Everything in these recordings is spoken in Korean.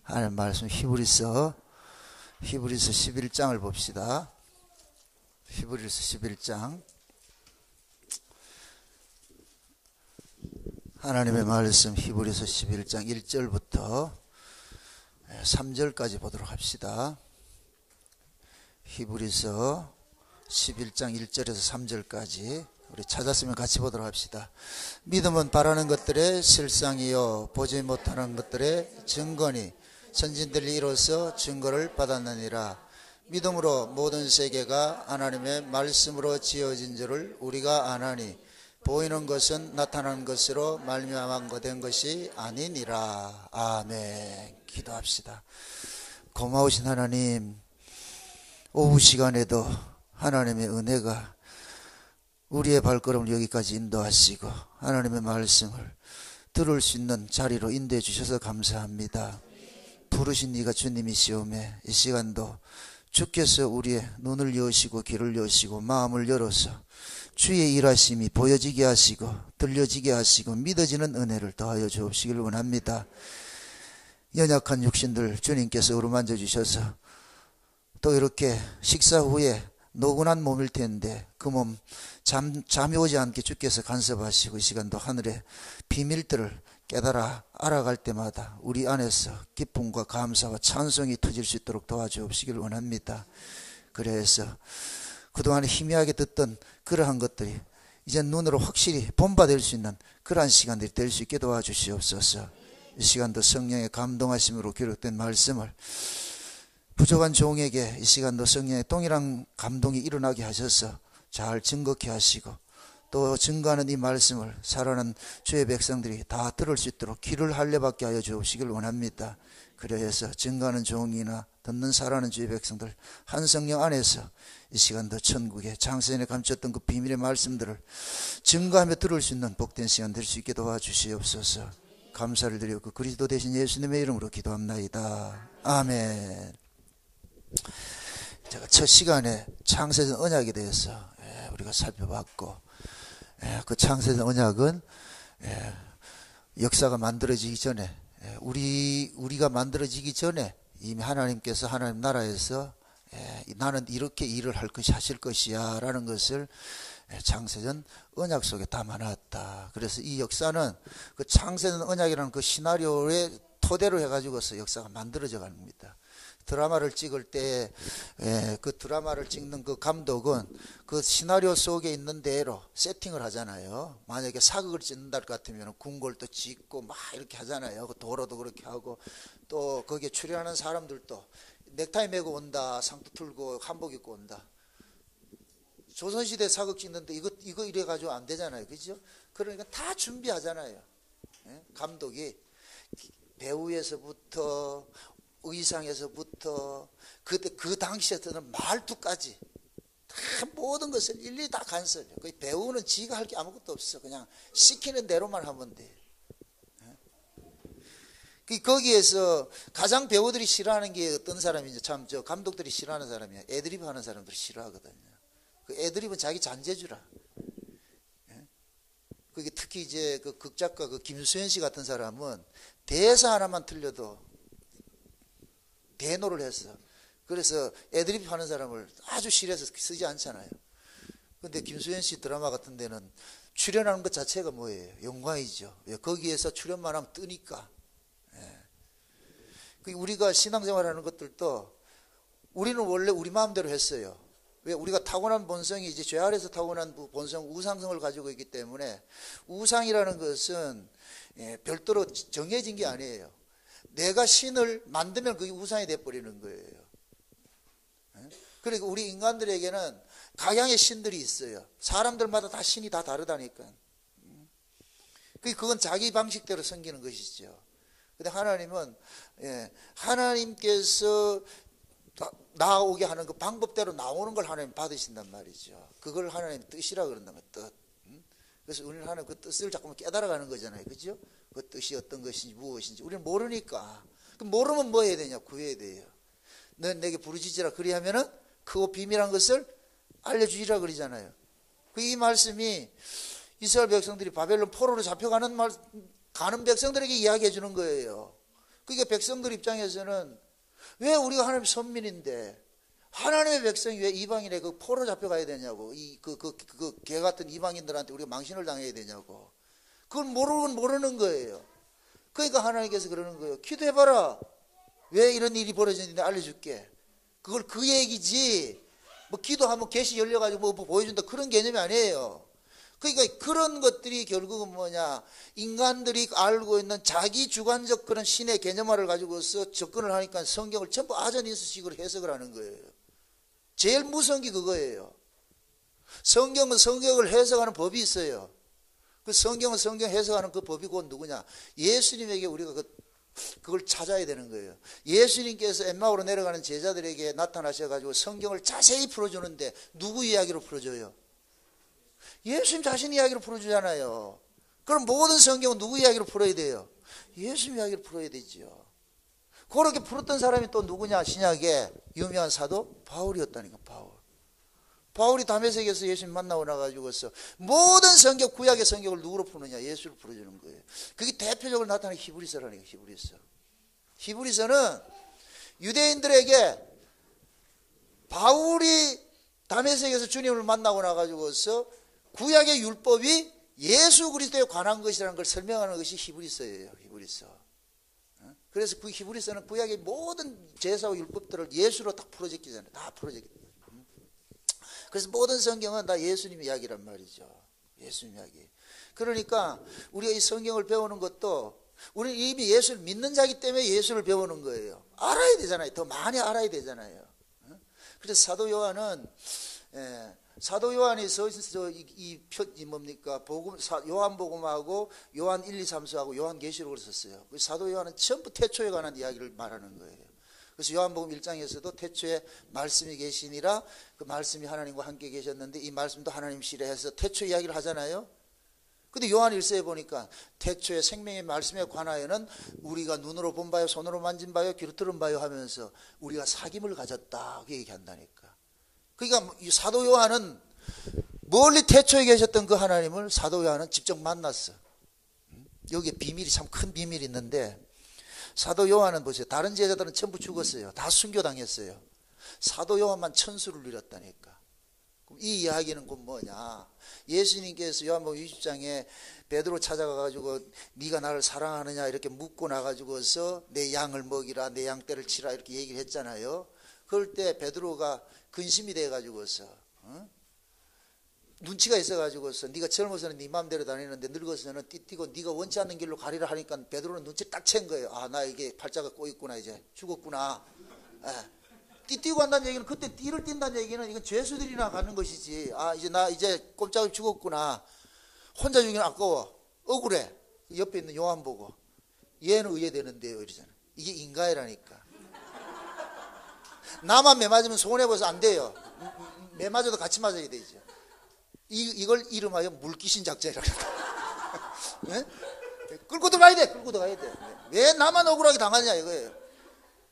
하는 말씀 히브리서 11장을 봅시다. 히브리서 11장. 하나님의 말씀 히브리서 11장 1절부터 3절까지 보도록 합시다. 히브리서 11장 1절에서 3절까지 우리 찾았으면 같이 보도록 합시다. 믿음은 바라는 것들의 실상이요 보지 못하는 것들의 증거니 선진들이 이로써 증거를 받았느니라. 믿음으로 모든 세계가 하나님의 말씀으로 지어진 줄을 우리가 아나니 보이는 것은 나타나는 것으로 말미암아 된 것이 아니니라. 아멘. 기도합시다. 고마우신 하나님, 오후 시간에도 하나님의 은혜가 우리의 발걸음을 여기까지 인도하시고 하나님의 말씀을 들을 수 있는 자리로 인도해 주셔서 감사합니다. 부르신 이가 주님이시오매 이 시간도 주께서 우리의 눈을 여시고 귀를 여시고 마음을 열어서 주의 일하심이 보여지게 하시고 들려지게 하시고 믿어지는 은혜를 더하여 주옵시길 원합니다. 연약한 육신들 주님께서 어루만져 주셔서 또 이렇게 식사 후에 노곤한 몸일 텐데 그 몸 잠이 오지 않게 주께서 간섭하시고 이 시간도 하늘의 비밀들을 깨달아 알아갈 때마다 우리 안에서 기쁨과 감사와 찬송이 터질 수 있도록 도와주옵시길 원합니다. 그래서 그동안 희미하게 듣던 그러한 것들이 이제 눈으로 확실히 본받을 수 있는 그러한 시간들이 될 수 있게 도와주시옵소서. 이 시간도 성령의 감동하심으로 기록된 말씀을 부족한 종에게 이 시간도 성령의 동일한 감동이 일어나게 하셔서 잘 증거케 하시고 또 증거하는 이 말씀을 살아가는 주의 백성들이 다 들을 수 있도록 귀를 할례받게 하여 주옵시길 원합니다. 그래서 증거하는 종이나 듣는 살아가는 주의 백성들 한 성령 안에서 이 시간도 천국의 창세전에 감췄던 그 비밀의 말씀들을 증거하며 들을 수 있는 복된 시간 될 수 있게 도와주시옵소서. 감사를 드리고 그 그리스도 대신 예수님의 이름으로 기도합나이다. 아멘. 제가 첫 시간에 창세전 언약에 대해서 우리가 살펴봤고 그 창세전 언약은 역사가 만들어지기 전에 우리가 만들어지기 전에 이미 하나님께서 하나님 나라에서 나는 이렇게 일을 할 것이 하실 것이야 라는 것을 창세전 언약 속에 담아놨다. 그래서 이 역사는 그 창세전 언약이라는 그 시나리오의 토대로 해가지고서 역사가 만들어져 갑니다. 드라마를 찍을 때 그 드라마를 찍는 그 감독은 그 시나리오 속에 있는 대로 세팅을 하잖아요. 만약에 사극을 찍는다 같으면 궁궐도 짓고 막 이렇게 하잖아요. 그 도로도 그렇게 하고 또 거기에 출연하는 사람들도 넥타이 메고 온다, 상투 틀고 한복 입고 온다. 조선시대 사극 찍는데 이거 이래가지고 안 되잖아요. 그죠? 그러니까 다 준비하잖아요. 감독이 배우에서부터 의상에서부터 그때 그 당시에서는 말투까지 다 모든 것을 일일이 다 간섭해요. 그 배우는 지가 할 게 아무것도 없어. 그냥 시키는 대로만 하면 돼. 거기에서 가장 배우들이 싫어하는 게 어떤 사람인지 참 저 감독들이 싫어하는 사람이야. 애드립 하는 사람들이 싫어하거든요. 그 애드립은 자기 잔재주라. 그게 특히 이제 그 극작가 그 김수현 씨 같은 사람은 대사 하나만 틀려도 대노를 했어. 그래서 애드립 하는 사람을 아주 싫어해서 쓰지 않잖아요. 근데 김수현 씨 드라마 같은 데는 출연하는 것 자체가 뭐예요? 영광이죠. 거기에서 출연만 하면 뜨니까. 우리가 신앙생활하는 것들도 우리는 원래 우리 마음대로 했어요. 왜? 우리가 타고난 본성이 이제 죄 아래서 타고난 본성 우상성을 가지고 있기 때문에 우상이라는 것은 별도로 정해진 게 아니에요. 내가 신을 만들면 그게 우상이 돼버리는 거예요. 그러니까 우리 인간들에게는 각양의 신들이 있어요. 사람들마다 다 신이 다 다르다니까. 그건 자기 방식대로 섬기는 것이죠. 근데 하나님은 하나님께서 나오게 하는 그 방법대로 나오는 걸 하나님 받으신단 말이죠. 그걸 하나님 뜻이라 그런단 말이에요. 뜻. 그래서 우리는 하나님 그 뜻을 자꾸만 깨달아가는 거잖아요. 그죠? 그 뜻이 어떤 것인지 무엇인지 우리는 모르니까. 그럼 모르면 뭐 해야 되냐? 구해야 돼요. 넌 내게 부르짖으라 그리하면은 크고 비밀한 것을 알려주시라 그러잖아요. 이 말씀이 이스라엘 백성들이 바벨론 포로로 잡혀가는 가는 백성들에게 이야기해 주는 거예요. 그러니까 백성들 입장에서는 왜 우리가 하나님의 선민인데 하나님의 백성이 왜 이방인의 그 포로 잡혀가야 되냐고. 개 같은 이방인들한테 우리가 망신을 당해야 되냐고. 그걸 모르는 거예요. 그러니까 하나님께서 그러는 거예요. 기도해봐라. 왜 이런 일이 벌어졌는지 알려줄게. 그걸 그 얘기지. 뭐 기도하면 계시 열려가지고 뭐 보여준다. 그런 개념이 아니에요. 그러니까 그런 것들이 결국은 뭐냐. 인간들이 알고 있는 자기 주관적 그런 신의 개념화를 가지고서 접근을 하니까 성경을 전부 아전인수식으로 해석을 하는 거예요. 제일 무서운 게 그거예요. 성경은 성경을 해석하는 법이 있어요. 그 성경은 성경 해석하는 그 법이 곧 누구냐? 예수님에게 우리가 그걸 찾아야 되는 거예요. 예수님께서 엠마오로 내려가는 제자들에게 나타나셔가지고 성경을 자세히 풀어주는데 누구 이야기로 풀어줘요? 예수님 자신 이야기로 풀어주잖아요. 그럼 모든 성경은 누구 이야기로 풀어야 돼요? 예수님 이야기로 풀어야 되죠. 그렇게 풀었던 사람이 또 누구냐? 신약에 유명한 사도 바울이었다니까. 바울이 다메섹에서 예수님 만나고 나가지고서 모든 성경, 구약의 성경을 누구로 푸느냐? 예수로 풀어주는 거예요. 그게 대표적으로 나타나는 히브리서라니까. 히브리서는 유대인들에게 바울이 다메섹에서 주님을 만나고 나가지고서 구약의 율법이 예수 그리스도에 관한 것이라는 걸 설명하는 것이 히브리서예요. 히브리서. 그래서 그 히브리서는 구약의 모든 제사와 율법들을 예수로 딱 풀어졌기잖아요. 다 풀어졌기. 그래서 모든 성경은 다 예수님 이야기란 말이죠. 예수님 이야기. 그러니까 우리가 이 성경을 배우는 것도 우리는 이미 예수를 믿는 자이기 때문에 예수를 배우는 거예요. 알아야 되잖아요. 더 많이 알아야 되잖아요. 그래서 사도 요한이 뭡니까? 요한복음하고 요한 1, 2, 3서하고 요한계시록을 썼어요. 사도 요한은 전부 태초에 관한 이야기를 말하는 거예요. 그래서 요한복음 1장에서도 태초에 말씀이 계시니라, 그 말씀이 하나님과 함께 계셨는데 이 말씀도 하나님이시라 해서 태초 이야기를 하잖아요. 근데 요한 1서에 보니까 태초에 생명의 말씀에 관하여는 우리가 눈으로 본 바요, 손으로 만진 바요, 귀로 들은 바요 하면서 우리가 사귐을 가졌다, 그 얘기한다니까. 그러니까 이 사도 요한은 멀리 태초에 계셨던 그 하나님을 사도 요한은 직접 만났어. 여기에 비밀이, 참 큰 비밀이 있는데, 사도 요한은 보세요. 다른 제자들은 전부 죽었어요. 다 순교당했어요. 사도 요한만 천수를 누렸다니까. 그럼 이 이야기는 곧 뭐냐? 예수님께서 요한복음 20장에 베드로 찾아가가지고 네가 나를 사랑하느냐 이렇게 묻고 나가지고서 내 양을 먹이라, 내 양떼를 치라 이렇게 얘기를 했잖아요. 그럴 때 베드로가 근심이 돼가지고서 눈치가 있어가지고서 네가 젊어서는 네 마음대로 다니는데 늙어서는 띠띠고 네가 원치 않는 길로 가리라 하니까 베드로는 눈치 딱 챈 거예요. 아, 나 이게 팔자가 꼬였구나, 이제 죽었구나. 띠띠고 한다는 얘기는, 그때 띠를 띈다는 얘기는 이건 죄수들이나 가는 것이지. 아, 이제 나 이제 꼼짝없이 죽었구나. 혼자 죽이는 아까워, 억울해. 옆에 있는 요한 보고 얘는 의외되는데요 이러잖아. 이게 인가해라니까. 나만 매 맞으면 손해봐서 안 돼요. 매 맞아도 같이 맞아야 되죠. 이걸 이름하여 물귀신 작전이라고. 네? 끌고 들어가야 돼. 끌고 들어가야 돼. 왜 나만 억울하게 당하냐 이거예요.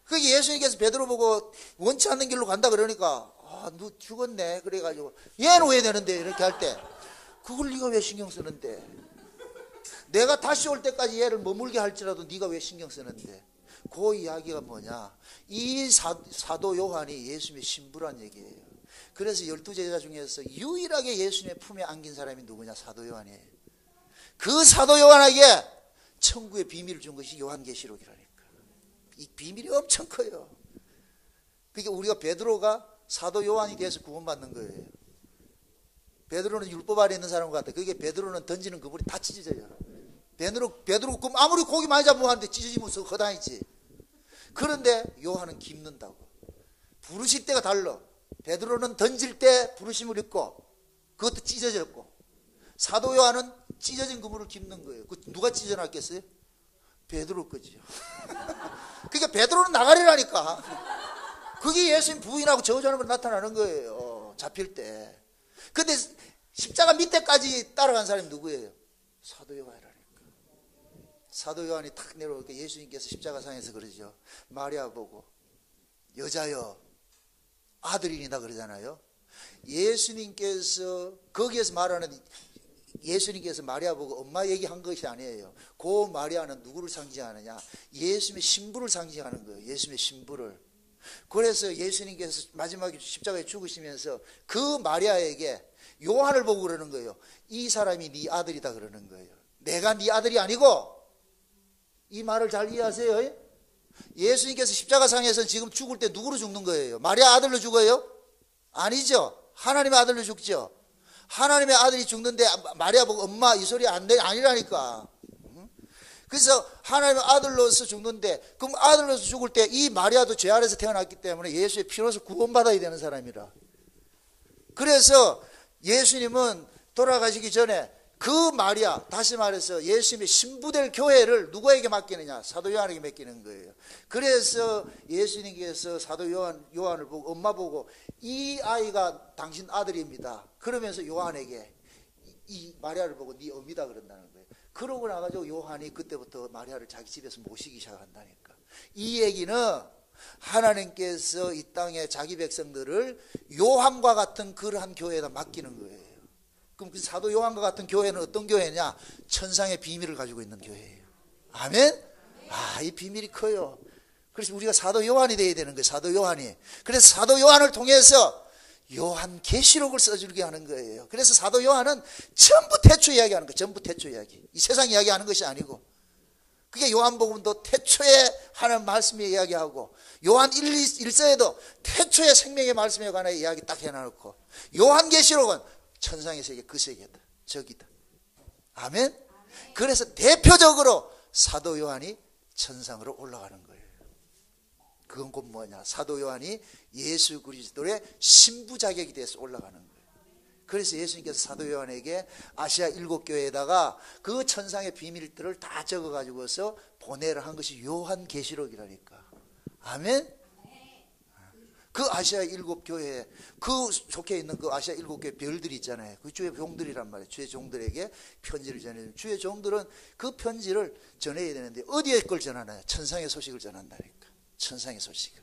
그게 예수님께서 베드로 보고 원치 않는 길로 간다 그러니까, 아, 너 죽었네. 그래가지고 얘는 왜 되는데 이렇게 할 때, 그걸 네가 왜 신경 쓰는데? 내가 다시 올 때까지 얘를 머물게 할지라도 네가 왜 신경 쓰는데? 그 이야기가 뭐냐? 이 사도 요한이 예수님의 신부란 얘기예요. 그래서 12제자 중에서 유일하게 예수님의 품에 안긴 사람이 누구냐? 사도 요한이에요. 그 사도 요한에게 천국의 비밀을 준 것이 요한계시록이라니까. 이 비밀이 엄청 커요. 그러니까 우리가 베드로가 사도 요한이 돼서 구원받는 거예요. 베드로는 율법 아래 있는 사람 같아. 그게 베드로는 던지는 그물이 다 찢어져요. 베드로 그럼 아무리 고기 많이 잡으면 하는데 찢어지면 허다니지. 그런데 요한은 깁는다고. 부르실 때가 달라. 베드로는 던질 때 부르심을 입고 그것도 찢어졌고, 사도 요한은 찢어진 그물을 깁는 거예요. 그 누가 찢어놨겠어요? 베드로 거지요. 그러니까 베드로는 나가리라니까. 그게 예수님 부인하고 저주하는 걸 나타나는 거예요. 잡힐 때. 근데 십자가 밑에까지 따라간 사람이 누구예요? 사도 요한이라니까. 사도 요한이 탁 내려오니까 예수님께서 십자가상에서 그러죠. 마리아 보고 여자여 아들이니다 그러잖아요. 예수님께서 거기에서 말하는 예수님께서 마리아 보고 엄마 얘기한 것이 아니에요. 그 마리아는 누구를 상징하느냐? 예수님의 신부를 상징하는 거예요. 예수님의 신부를. 그래서 예수님께서 마지막에 십자가에 죽으시면서 그 마리아에게 요한을 보고 그러는 거예요. 이 사람이 네 아들이다 그러는 거예요. 내가 네 아들이 아니고, 이 말을 잘 이해하세요. 예수님께서 십자가상에서 지금 죽을 때 누구로 죽는 거예요? 마리아 아들로 죽어요? 아니죠. 하나님의 아들로 죽죠. 하나님의 아들이 죽는데 마리아 보고 엄마 이 소리 아니라니까. 그래서 하나님의 아들로서 죽는데, 그럼 아들로서 죽을 때 이 마리아도 죄 아래서 태어났기 때문에 예수의 피로서 구원받아야 되는 사람이라. 그래서 예수님은 돌아가시기 전에 그 마리아, 다시 말해서 예수님의 신부될 교회를 누구에게 맡기느냐? 사도 요한에게 맡기는 거예요. 그래서 예수님께서 사도 요한을 보고, 엄마 보고 이 아이가 당신 아들입니다. 그러면서 요한에게 이 마리아를 보고 네 어미다 그런다는 거예요. 그러고 나가지고 요한이 그때부터 마리아를 자기 집에서 모시기 시작한다니까. 이 얘기는 하나님께서 이 땅에 자기 백성들을 요한과 같은 그러한 교회에다 맡기는 거예요. 그럼 그 사도 요한과 같은 교회는 어떤 교회냐? 천상의 비밀을 가지고 있는 교회예요. 아멘? 이 비밀이 커요. 그래서 우리가 사도 요한이 되어야 되는 거예요. 사도 요한이. 그래서 사도 요한을 통해서 요한 계시록을 써주게 하는 거예요. 그래서 사도 요한은 전부 태초 이야기하는 거예요. 전부 태초 이야기. 이 세상 이야기하는 것이 아니고, 그게 요한복음도 태초에 하는 말씀에 이야기하고, 요한 1서에도 태초에 생명의 말씀에 관한 이야기 딱 해놔놓고, 요한계시록은 천상의 세계, 그 세계다, 저기다. 아멘? 그래서 대표적으로 사도 요한이 천상으로 올라가는 거예요. 그건 곧 뭐냐? 사도 요한이 예수 그리스도의 신부 자격이 돼서 올라가는 거예요. 그래서 예수님께서 사도 요한에게 아시아 7교회에다가 그 천상의 비밀들을 다 적어가지고서 보내라 한 것이 요한계시록이라니까. 아멘? 그 아시아 7교회에 그 속해 있는 그 아시아 7교회 별들이 있잖아요. 그 주의 종들이란 말이에요. 주의 종들에게 편지를 전해주는, 주의 종들은 그 편지를 전해야 되는데 어디에 걸 전하나요? 천상의 소식을 전한다니까. 천상의 소식을.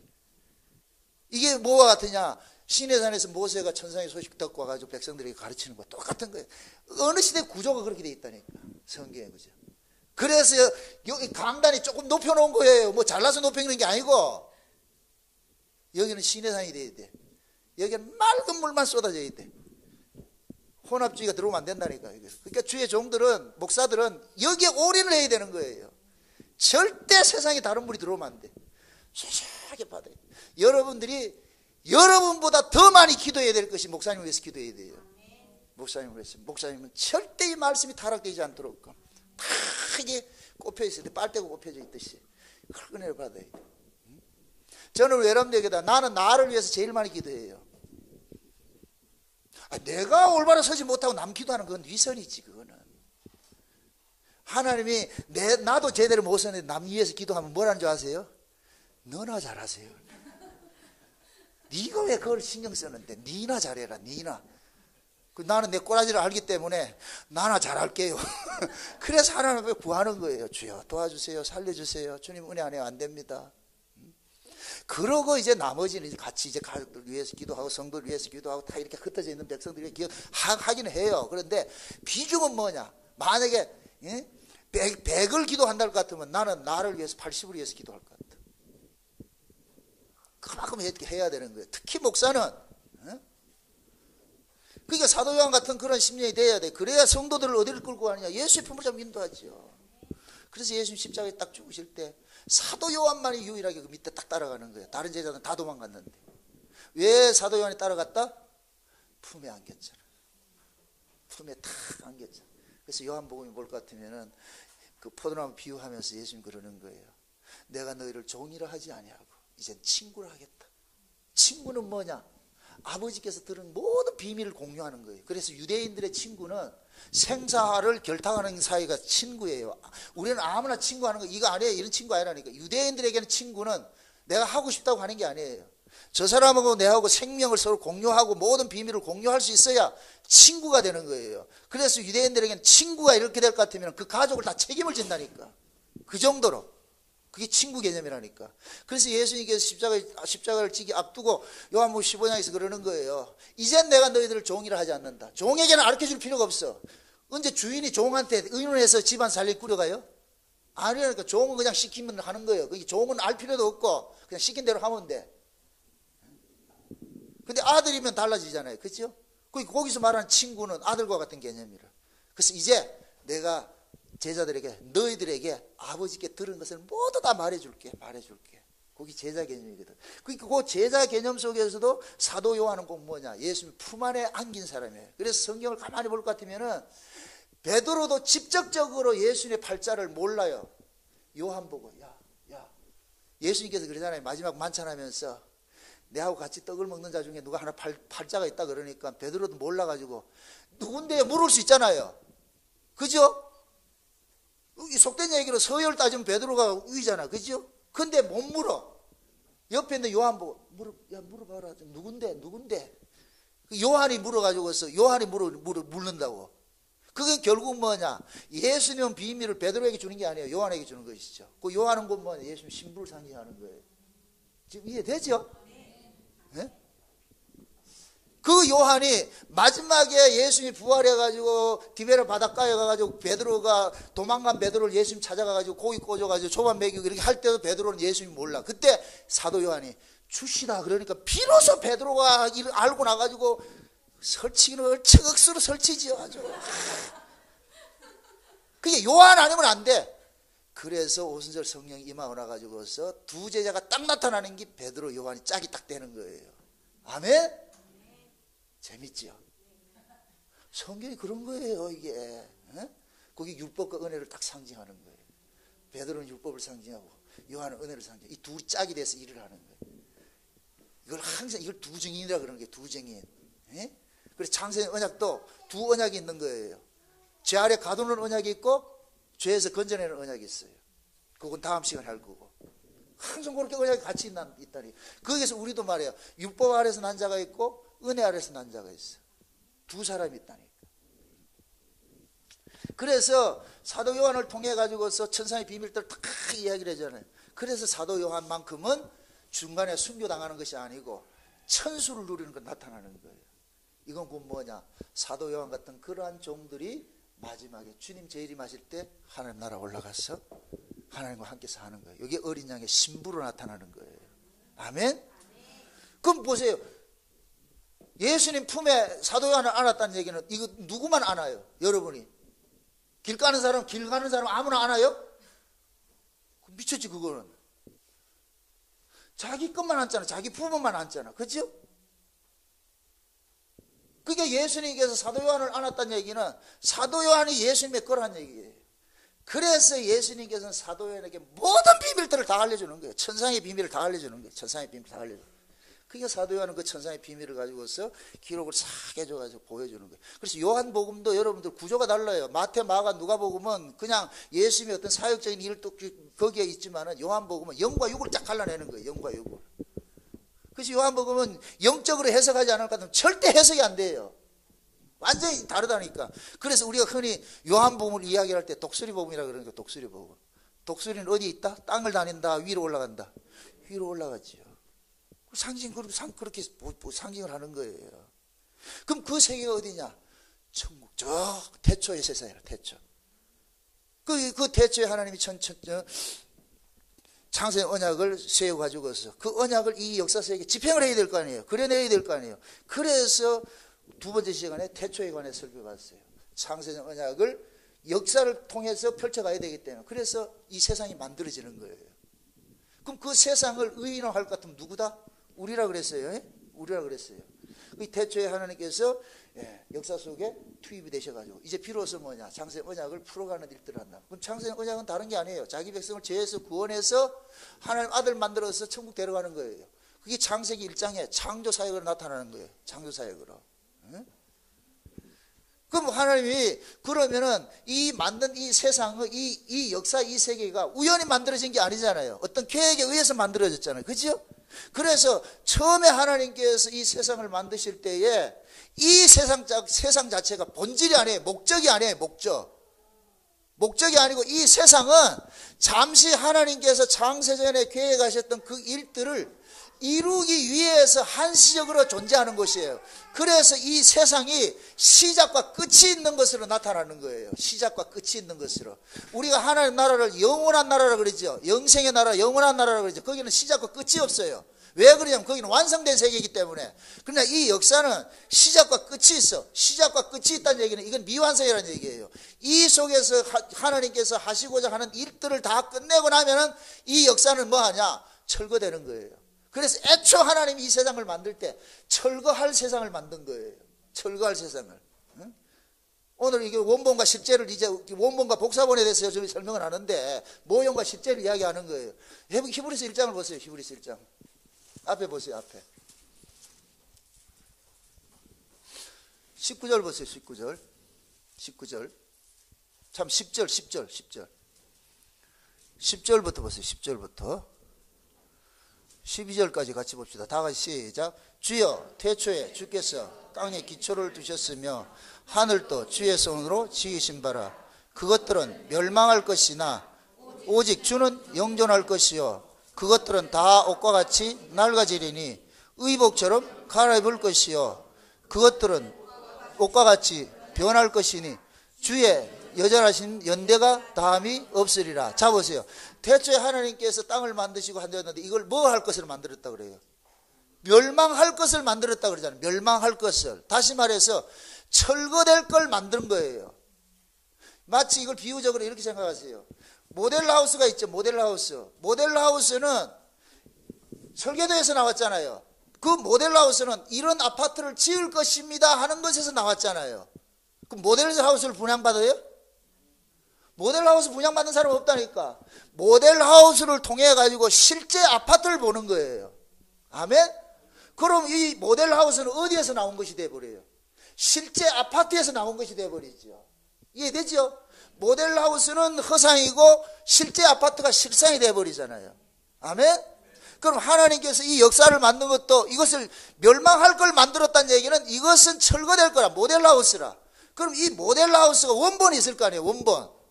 이게 뭐와 같으냐? 시내산에서 모세가 천상의 소식 듣고 와가지고 백성들에게 가르치는 거와 똑같은 거예요. 어느 시대 구조가 그렇게 돼 있다니까. 성경에. 그죠? 그래서 여기 강단이 조금 높여놓은 거예요. 뭐 잘라서 높여놓은 게 아니고, 여기는 시내산이 돼야 돼. 여기는 맑은 물만 쏟아져야 돼. 혼합주의가 들어오면 안 된다니까. 그러니까 주의 종들은, 목사들은 여기에 올인을 해야 되는 거예요. 절대 세상에 다른 물이 들어오면 안 돼. 시원하게 받아요. 여러분들이 여러분보다 더 많이 기도해야 될 것이 목사님을 위해서 기도해야 돼요. 목사님을 위해서. 목사님은 절대 이 말씀이 타락되지 않도록 다 이게 꼽혀 있을 때 빨대가 꼽혀져 있듯이 큰 은혜를 받아야 돼. 저는 외람되게다 나는 나를 위해서 제일 많이 기도해요. 내가 올바로 서지 못하고 남 기도하는 건 위선이지. 그거는 하나님이 나도 제대로 못 서는데 남 위해서 기도하면 뭐라는 줄 아세요? 너나 잘하세요. 네가 왜 그걸 신경 쓰는데? 니나 잘해라. 니나. 나는 내 꼬라지를 알기 때문에 나나 잘할게요. 그래서 하나님을 구하는 거예요. 주여 도와주세요. 살려주세요. 주님 은혜 안 해요. 안 됩니다. 그러고 이제 나머지는 같이 이제 가족들 위해서 기도하고 성도를 위해서 기도하고 다 이렇게 흩어져 있는 백성들이 기도하기는 해요. 그런데 비중은 뭐냐? 만약에 100을 기도한다 것 같으면 나는 나를 위해서 80을 위해서 기도할 것 같아. 그만큼 해야 되는 거예요. 특히 목사는. 그러니까 사도 요한 같은 그런 심령이 돼야 돼. 그래야 성도들을 어디를 끌고 가느냐? 예수의 품을 잡고 인도하죠. 그래서 예수님 십자가에 딱 죽으실 때 사도 요한만이 유일하게 그 밑에 딱 따라가는 거예요. 다른 제자들은 다 도망갔는데. 왜 사도 요한이 따라갔다? 품에 안겼잖아. 품에 탁 안겼잖아. 그래서 요한복음이 볼 것 같으면은 그 포도나무 비유하면서 예수님 그러는 거예요. 내가 너희를 종이라 하지 아니하고 이젠 친구라 하겠다. 친구는 뭐냐? 아버지께서 들은 모든 비밀을 공유하는 거예요. 그래서 유대인들의 친구는 생사를 결탁하는 사이가 친구예요. 우리는 아무나 친구하는 거 이거 아니에요. 이런 친구 아니라니까. 유대인들에게는 친구는 내가 하고 싶다고 하는 게 아니에요. 저 사람하고 내하고 생명을 서로 공유하고 모든 비밀을 공유할 수 있어야 친구가 되는 거예요. 그래서 유대인들에게는 친구가 이렇게 될 것 같으면 그 가족을 다 책임을 진다니까. 그 정도로. 그게 친구 개념이라니까. 그래서 예수님께서 십자가를 지기 앞두고 요한복음 15장에서 그러는 거예요. 이젠 내가 너희들을 종이라 하지 않는다. 종에게는 가르쳐줄 필요가 없어. 언제 주인이 종한테 의논해서 집안 살림 꾸려가요? 아니라니까. 종은 그냥 시키면 하는 거예요. 종은 알 필요도 없고 그냥 시킨 대로 하면 돼. 근데 아들이면 달라지잖아요. 그렇죠? 거기서 말하는 친구는 아들과 같은 개념이라. 그래서 이제 내가 제자들에게, 너희들에게 아버지께 들은 것을 모두 다 말해줄게. 거기 제자 개념이거든. 그러니까 그 제자 개념 속에서도 사도 요한은 꼭 뭐냐? 예수님 품 안에 안긴 사람이에요. 그래서 성경을 가만히 볼 것 같으면은 베드로도 직접적으로 예수님의 팔자를 몰라요. 요한 보고, 야. 예수님께서 그러잖아요. 마지막 만찬하면서 내하고 같이 떡을 먹는 자 중에 누가 하나 팔자가 있다 그러니까 베드로도 몰라가지고 누군데 물을 수 있잖아요. 그죠? 이 속된 얘기로 서열 따지면 베드로가 위잖아. 그죠? 근데 못 물어. 옆에 있는 요한 보고 물어봐라. 누군데? 요한이 물어가지고서 요한이 묻는다고. 그게 결국 뭐냐? 예수님은 비밀을 베드로에게 주는 게 아니에요. 요한에게 주는 것이죠. 그 요한은 곧 뭐냐? 예수님 신부를 상징하는 거예요. 지금 이해되죠? 네? 그 요한이 마지막에 예수님이 부활해가지고 디베레 바닷가에 가가지고 베드로가 도망간 베드로를 예수님 찾아가가지고 고기 꽂아가지고 초밥 먹이고 이렇게 할 때도 베드로는 예수님 몰라. 그때 사도 요한이 주시다 그러니까 비로소 베드로가 이를 알고 나가지고 설치기는 얼척억수로 설치지요. 아주. 그게 요한 아니면 안 돼. 그래서 오순절 성령이 임하고 나가지고서 두 제자가 딱 나타나는 게 베드로 요한이 짝이 딱 되는 거예요. 아멘? 재밌지요? 성경이 그런 거예요, 이게. 에? 거기 율법과 은혜를 딱 상징하는 거예요. 베드로는 율법을 상징하고 요한은 은혜를 상징하고 이 둘이 짝이 돼서 일을 하는 거예요. 이걸 항상 이걸 두 증인이라 그러는 게 두 증인. 에? 그래서 창세기 언약도 두 언약이 있는 거예요. 죄 아래 가두는 언약이 있고 죄에서 건져내는 언약이 있어요. 그건 다음 시간에 할 거고. 항상 그렇게 언약이 같이 있다니. 거기에서 우리도 말해요. 율법 아래서 난 자가 있고 은혜 아래서 난 자가 있어. 두 사람이 있다니까. 그래서 사도 요한을 통해 가지고서 천상의 비밀들을 다 이야기를 하잖아요. 그래서 사도 요한만큼은 중간에 순교당하는 것이 아니고 천수를 누리는 것 나타나는 거예요. 이건 곧 뭐냐? 사도 요한 같은 그러한 종들이 마지막에 주님 재림하실 때 하나님 나라 올라가서 하나님과 함께 사는 거예요. 이게 어린 양의 신부로 나타나는 거예요. 아멘? 그럼 보세요. 예수님 품에 사도 요한을 안았다는 얘기는 이거 누구만 안아요? 여러분이. 길 가는 사람 아무나 안아요? 미쳤지 그거는. 자기 것만 안잖아. 자기 부모만 안잖아. 그렇죠? 그게 예수님께서 사도 요한을 안았다는 얘기는 사도 요한이 예수님의 거라는 얘기예요. 그래서 예수님께서는 사도 요한에게 모든 비밀들을 다 알려주는 거예요. 천상의 비밀을 다 알려주는 거예요. 천상의 비밀을 다 알려주는 거예요. 그게 사도 요한은 그 천상의 비밀을 가지고서 기록을 싹 해줘가지고 보여주는 거예요. 그래서 요한복음도 여러분들 구조가 달라요. 마태, 마가, 누가복음은 그냥 예수님의 어떤 사역적인 일도 거기에 있지만은 요한복음은 영과 육을 쫙 갈라내는 거예요. 영과 육을. 그래서 요한복음은 영적으로 해석하지 않을 것 같으면 절대 해석이 안 돼요. 완전히 다르다니까. 그래서 우리가 흔히 요한복음을 이야기할 때 독수리복음이라고 그러니까 독수리복음. 독수리는 어디 있다? 땅을 다닌다. 위로 올라간다. 위로 올라가지요. 그렇게 상징을 하는 거예요. 그럼 그 세계가 어디냐? 천국. 저 태초의 세상이라 태초. 그 태초에 하나님이 창세의 언약을 세워가지고서 그 언약을 이 역사 세계에 집행을 해야 될 거 아니에요. 그려내야 될 거 아니에요. 그래서 두 번째 시간에 태초에 관해 설교했어요. 창세의 언약을 역사를 통해서 펼쳐가야 되기 때문에 그래서 이 세상이 만들어지는 거예요. 그럼 그 세상을 의인화할 것 같으면 누구다? 우리라 그랬어요. 우리라 그랬어요. 그 태초에 하나님께서 역사 속에 투입이 되셔가지고 이제 비로소 뭐냐? 창세의 언약을 풀어가는 일들을 한다. 그럼 창세의 언약은 다른 게 아니에요. 자기 백성을 죄에서 구원해서 하나님 아들 만들어서 천국 데려가는 거예요. 그게 창세기 1장에 창조 사역으로 나타나는 거예요. 창조 사역으로. 그럼 하나님이 그러면은 이 만든 이 세상의 이 역사 이 세계가 우연히 만들어진 게 아니잖아요. 어떤 계획에 의해서 만들어졌잖아요. 그죠? 그래서 처음에 하나님께서 이 세상을 만드실 때에 이 세상 자체가 본질이 아니에요. 목적이 아니에요. 목적이 아니고 이 세상은 잠시 하나님께서 창세전에 계획하셨던 그 일들을 이루기 위해서 한시적으로 존재하는 것이에요. 그래서 이 세상이 시작과 끝이 있는 것으로 나타나는 거예요. 시작과 끝이 있는 것으로. 우리가 하나님 나라를 영원한 나라라 그러죠. 영생의 나라, 영원한 나라라 그러죠. 거기는 시작과 끝이 없어요. 왜 그러냐면 거기는 완성된 세계이기 때문에. 그러나 이 역사는 시작과 끝이 있어. 시작과 끝이 있다는 얘기는 이건 미완성이라는 얘기예요. 이 속에서 하나님께서 하시고자 하는 일들을 다 끝내고 나면은 이 역사는 뭐 하냐? 철거되는 거예요. 그래서 애초 하나님이 이 세상을 만들 때 철거할 세상을 만든 거예요. 철거할 세상을. 응? 오늘 이게 원본과 실제를 이제 원본과 복사본에 대해서 좀 설명을 하는데 모형과 실제를 이야기하는 거예요. 히브리서 1장을 보세요. 히브리서 1장. 앞에 보세요. 앞에 19절 보세요. 19절 참 10절부터 보세요. 10절부터 12절까지 같이 봅시다. 다 같이 시작. 주여 태초에 주께서 땅에 기초를 두셨으며 하늘도 주의 손으로 지으신 바라. 그것들은 멸망할 것이나 오직 주는 영존할 것이요 그것들은 다 옷과 같이 낡아지리니 의복처럼 갈아입을 것이요 그것들은 옷과 같이 변할 것이니 주의 여전하신 연대가 다함이 없으리라. 자 보세요. 태초에 하나님께서 땅을 만드시고 하셨는데 이걸 뭐 할 것을 만들었다 그래요? 멸망할 것을 만들었다 그러잖아요. 멸망할 것을. 다시 말해서 철거될 걸 만든 거예요. 마치 이걸 비유적으로 이렇게 생각하세요. 모델하우스가 있죠. 모델하우스는 설계도에서 나왔잖아요. 그 모델하우스는 이런 아파트를 지을 것입니다 하는 것에서 나왔잖아요. 그럼 모델하우스를 분양받아요? 모델하우스 분양받는 사람 없다니까. 모델하우스를 통해 가지고 실제 아파트를 보는 거예요. 아멘? 그럼 이 모델하우스는 어디에서 나온 것이 돼버려요? 실제 아파트에서 나온 것이 돼버리죠. 이해되죠? 모델하우스는 허상이고 실제 아파트가 실상이 돼버리잖아요. 아멘? 그럼 하나님께서 이 역사를 만든 것도 이것을 멸망할 걸 만들었다는 얘기는 이것은 철거될 거라. 모델하우스라. 그럼 이 모델하우스가 원본이 있을 거 아니에요. 원본.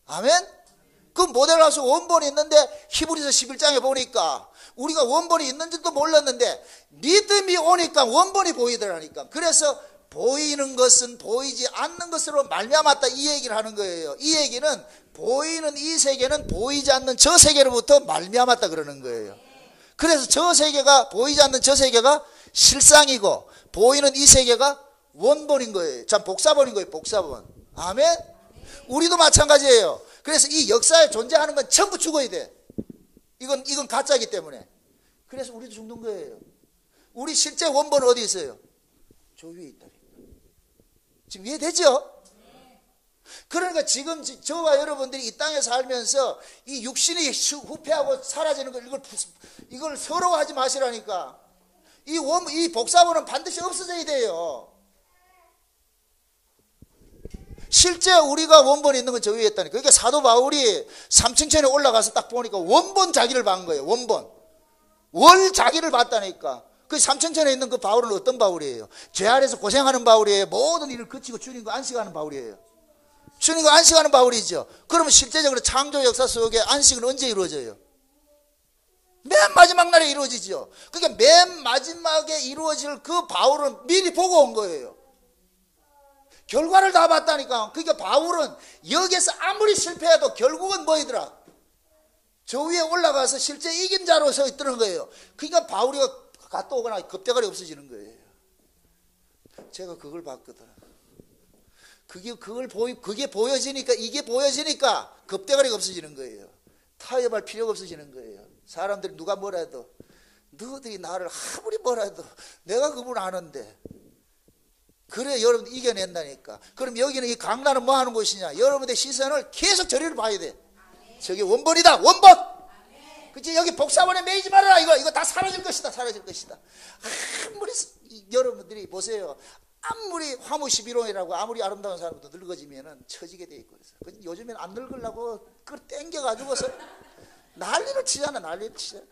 아멘? 그 모델하우스 원본이 있는데 히브리서 11장에 보니까 우리가 원본이 있는지도 몰랐는데 믿음이 오니까 원본이 보이더라니까. 그래서 보이는 것은 보이지 않는 것으로 말미암았다 이 얘기를 하는 거예요. 이 얘기는 보이는 이 세계는 보이지 않는 저 세계로부터 말미암았다 그러는 거예요. 그래서 저 세계가 보이지 않는 저 세계가 실상이고 보이는 이 세계가 원본인 거예요. 참 복사본인 거예요. 복사본. 아멘? 우리도 마찬가지예요. 그래서 이 역사에 존재하는 건 전부 죽어야 돼. 이건 가짜이기 때문에. 그래서 우리도 죽는 거예요. 우리 실제 원본은 어디 있어요? 저 위에 있다니까. 지금 이해되죠? 그러니까 지금 저와 여러분들이 이 땅에 살면서 이 육신이 후퇴하고 사라지는 걸 이걸 서러워하지 마시라니까. 이 복사본은 반드시 없어져야 돼요. 실제 우리가 원본이 있는 건 저 위에 있다니까. 그러니까 사도 바울이 삼층천에 올라가서 딱 보니까 원본 자기를 본 거예요. 월 자기를 봤다니까. 그 삼층천에 있는 그 바울은 어떤 바울이에요? 죄 아래서 고생하는 바울이에요. 모든 일을 그치고 주님과 안식하는 바울이에요. 주님과 안식하는 바울이죠. 그러면 실제적으로 창조 역사 속에 안식은 언제 이루어져요? 맨 마지막 날에 이루어지죠. 그러니까 맨 마지막에 이루어질 그 바울은 미리 보고 온 거예요. 결과를 다 봤다니까. 그러니까 바울은 여기에서 아무리 실패해도 결국은 뭐이더라? 저 위에 올라가서 실제 이긴 자로 서 있더는 거예요. 그러니까 바울이가 갔다 오거나 겁대가리 없어지는 거예요. 제가 그걸 봤거든. 그게 보여지니까, 이게 보여지니까 겁대가리가 없어지는 거예요. 타협할 필요가 없어지는 거예요. 사람들이 누가 뭐라 해도, 너희들이 나를 아무리 뭐라 해도 내가 그분 아는데. 그래 여러분 이겨낸다니까. 그럼 여기는 이 강단은 뭐 하는 곳이냐? 여러분의 시선을 계속 저리를 봐야 돼. 저게 원본이다. 원본. 그치? 여기 복사본에 매이지 말아라. 이거 다 사라질 것이다. 사라질 것이다. 아무리 여러분들이 보세요. 아무리 화무 11호이라고 아무리 아름다운 사람도 늙어지면은 처지게 돼 있고 그래서 요즘엔 안 늙으려고 그걸 땡겨가지고서 난리를 치잖아. 난리를 치잖아.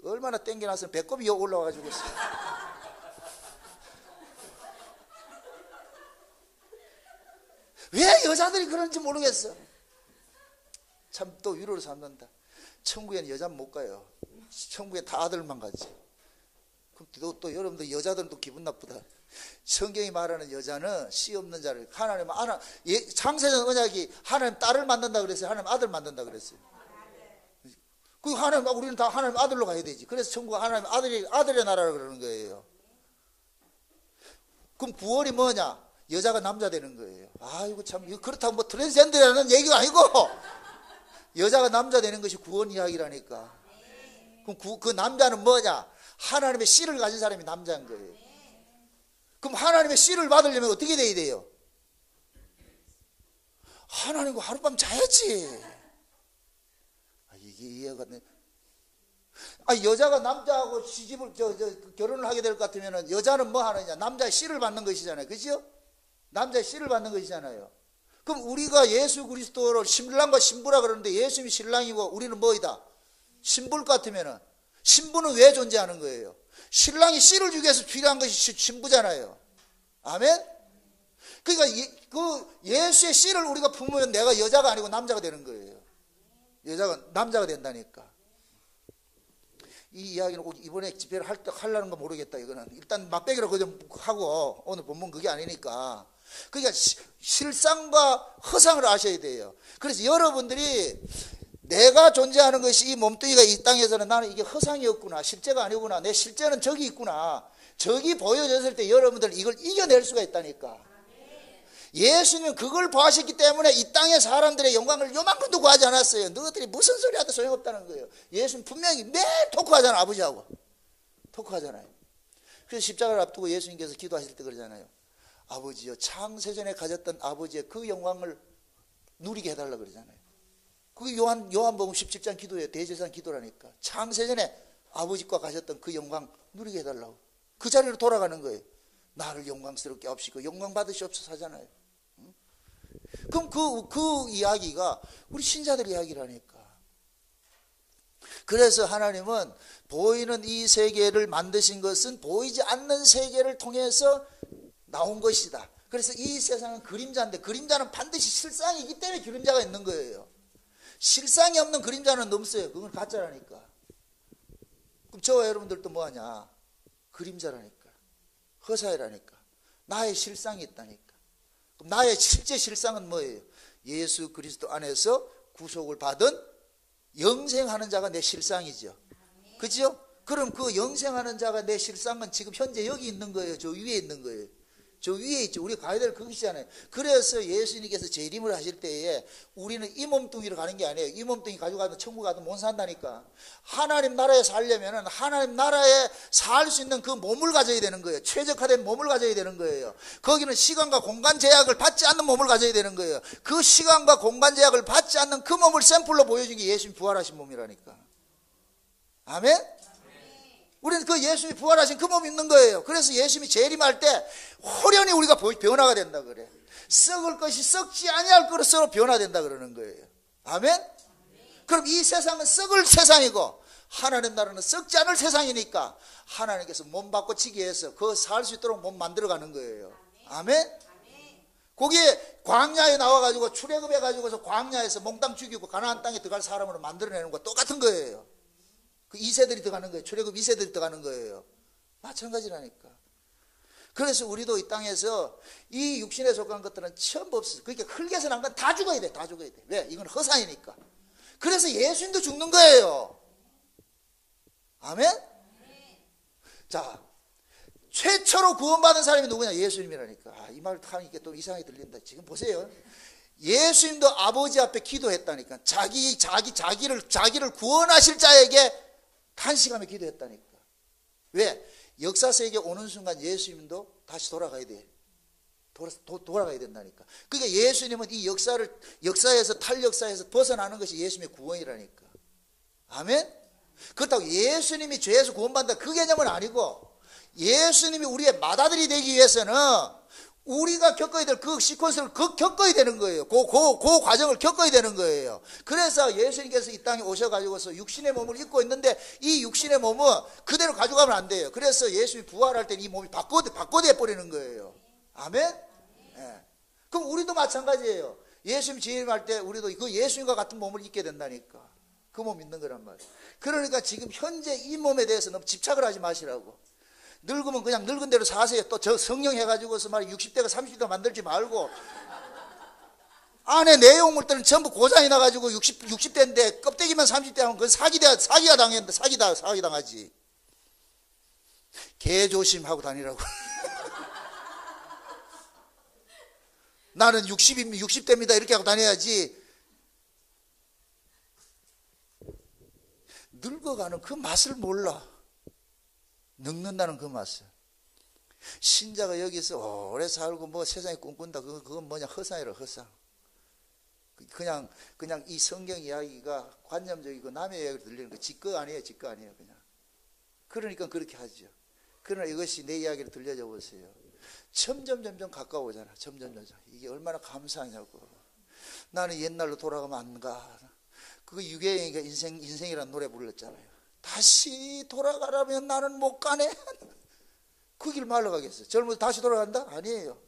얼마나 땡겨놨으면 배꼽이 올라와가지고 왜 여자들이 그런지 모르겠어. 참 또 위로를 삼는다. 천국에는 여자는 못 가요. 천국에 다 아들만 가지. 그럼 또 여러분들 여자들은 또 기분 나쁘다. 성경이 말하는 여자는 씨 없는 자를 하나님 창세전 언약이 하나님 딸을 만든다 그랬어요. 하나님 아들 만든다 그랬어요. 그 하나님 우리는 다 하나님 아들로 가야 되지. 그래서 천국 하나님 아들의 나라라 그러는 거예요. 그럼 구원이 뭐냐? 여자가 남자 되는 거예요. 아이고 참 그렇다고 뭐 트랜스젠더라는 얘기가 아니고 여자가 남자 되는 것이 구원 이야기라니까. 그럼 그 남자는 뭐냐? 하나님의 씨를 가진 사람이 남자인 거예요. 그럼 하나님의 씨를 받으려면 어떻게 돼야 돼요? 하나님과 하룻밤 자야지. 이게 이해가 안 돼. 여자가 남자하고 시집을 결혼을 하게 될 것 같으면 여자는 뭐 하느냐? 남자의 씨를 받는 것이잖아요. 그죠? 남자의 씨를 받는 것이잖아요. 그럼 우리가 예수 그리스도를 신랑과 신부라 그러는데 예수님이 신랑이고 우리는 뭐이다? 신부일 것 같으면은 신부는 왜 존재하는 거예요? 신랑이 씨를 주기 위해서 필요한 것이 신부잖아요. 아멘? 그러니까 그 예수의 씨를 우리가 품으면 내가 여자가 아니고 남자가 되는 거예요. 여자가 남자가 된다니까. 이 이야기는 꼭 이번에 집회를 하려는 거 모르겠다. 이거는 일단 막배기로 그좀 하고 오늘 본문 그게 아니니까. 그러니까 실상과 허상을 아셔야 돼요. 그래서 여러분들이 내가 존재하는 것이 이 몸뚱이가 이 땅에서는 나는 이게 허상이었구나, 실제가 아니구나, 내 실제는 저기 있구나, 저기 보여졌을 때 여러분들 이걸 이겨낼 수가 있다니까. 예수님은 그걸 보았기 때문에 이 땅의 사람들의 영광을 요만큼도 구하지 않았어요. 너희들이 무슨 소리 하도 소용없다는 거예요. 예수님 분명히 매일 토크하잖아. 아버지하고 토크하잖아요. 그래서 십자가를 앞두고 예수님께서 기도하실 때 그러잖아요. 아버지여, 창세전에 가졌던 아버지의 그 영광을 누리게 해달라 그러잖아요. 그게 요한복음 17장 기도예요. 대제사장 기도라니까. 창세전에 아버지과 가졌던 그 영광 누리게 해달라고. 그 자리로 돌아가는 거예요. 나를 영광스럽게 하옵시고 영광 받으시옵소서 하잖아요. 그럼 그 이야기가 우리 신자들 이야기라니까. 그래서 하나님은 보이는 이 세계를 만드신 것은 보이지 않는 세계를 통해서 나온 것이다. 그래서 이 세상은 그림자인데 그림자는 반드시 실상이기 때문에 그림자가 있는 거예요. 실상이 없는 그림자는 없어요. 그건 가짜라니까. 그럼 저와 여러분들도 뭐하냐? 그림자라니까. 허사이라니까. 나의 실상이 있다니까. 그럼 나의 실제 실상은 뭐예요? 예수 그리스도 안에서 구속을 받은 영생하는 자가 내 실상이죠. 그죠? 그럼 그 영생하는 자가 내 실상은 지금 현재 여기 있는 거예요. 저 위에 있는 거예요. 저 위에 있죠. 우리가 가야 될 그것이잖아요. 그래서 예수님께서 재림을 하실 때에 우리는 이 몸뚱이로 가는 게 아니에요. 이 몸뚱이 가지고 가면 천국 가도 못 산다니까. 하나님 나라에 살려면 하나님 나라에 살 수 있는 그 몸을 가져야 되는 거예요. 최적화된 몸을 가져야 되는 거예요. 거기는 시간과 공간 제약을 받지 않는 몸을 가져야 되는 거예요. 그 시간과 공간 제약을 받지 않는 그 몸을 샘플로 보여준 게 예수님 부활하신 몸이라니까. 아멘? 우리는 그 예수님이 부활하신 그 몸이 있는 거예요. 그래서 예수님이 재림할 때 호련히 우리가 변화가 된다 그래. 썩을 것이 썩지 아니할 것으로 변화된다 그러는 거예요. 아멘? 그럼 이 세상은 썩을 세상이고 하나님 나라는 썩지 않을 세상이니까 하나님께서 몸 바꿔치기 위해서 그 살 수 있도록 몸 만들어가는 거예요. 아멘? 거기에 광야에 나와가지고 출애굽해가지고서 광야에서 몽땅 죽이고 가나안 땅에 들어갈 사람으로 만들어내는 거 똑같은 거예요. 그 2세들이 들어가는 거예요. 출애굽 2세들이 들어가는 거예요. 마찬가지라니까. 그래서 우리도 이 땅에서 이 육신에 속한 것들은 전부 없어요. 그러니까 흙에서 난 건 다 죽어야 돼. 다 죽어야 돼. 왜? 이건 허상이니까. 그래서 예수님도 죽는 거예요. 아멘? 자, 최초로 구원받은 사람이 누구냐? 예수님이라니까. 이 말을 하니까 또 이상하게 들린다. 지금 보세요. 예수님도 아버지 앞에 기도했다니까. 자기를 구원하실 자에게 탄식하며 기도했다니까. 왜? 역사세계에 오는 순간 예수님도 다시 돌아가야 돼. 돌아가야 된다니까. 그러니까 예수님은 이 역사에서 탈역사에서 벗어나는 것이 예수님의 구원이라니까. 아멘? 그렇다고 예수님이 죄에서 구원받는다 그 개념은 아니고 예수님이 우리의 맏아들이 되기 위해서는 우리가 겪어야 될 그 시퀀스를 겪어야 되는 거예요. 그 과정을 겪어야 되는 거예요. 그래서 예수님께서 이 땅에 오셔가지고서 육신의 몸을 입고 있는데 이 육신의 몸은 그대로 가져가면 안 돼요. 그래서 예수님이 부활할 때는 이 몸이 바꿔내 버리는 거예요. 아멘? 네. 그럼 우리도 마찬가지예요. 예수님 재림할 때 우리도 그 예수님과 같은 몸을 입게 된다니까. 그 몸 있는 거란 말이에요. 그러니까 지금 현재 이 몸에 대해서 너무 집착을 하지 마시라고. 늙으면 그냥 늙은 대로 사세요. 또 저 성령 해가지고서 말 60대가 30대 만들지 말고, 안에 내용물들은 전부 고장이 나가지고 60대인데 껍데기만 30대 하면 그건 사기가 당했는데 사기 당하지. 개 조심하고 다니라고. 나는 60대입니다 이렇게 하고 다녀야지. 늙어가는 그 맛을 몰라. 늙는다는 그 맛을. 신자가 여기서 오래 살고 뭐 세상에 꿈꾼다, 그건 뭐냐, 허상이라 허상. 그냥 이 성경 이야기가 관념적이고 남의 이야기를 들리는 거, 지거 아니에요 그냥. 그러니까 그렇게 하죠. 그러나 이것이 내 이야기를 들려줘 보세요. 점점 가까워오잖아. 점점 이게 얼마나 감사하냐고. 나는 옛날로 돌아가면 안 가. 그거 유계영이가 인생이라는 노래 불렀잖아요. 다시 돌아가라면 나는 못 가네. 그 길 말로 가겠어. 젊어서 다시 돌아간다? 아니에요.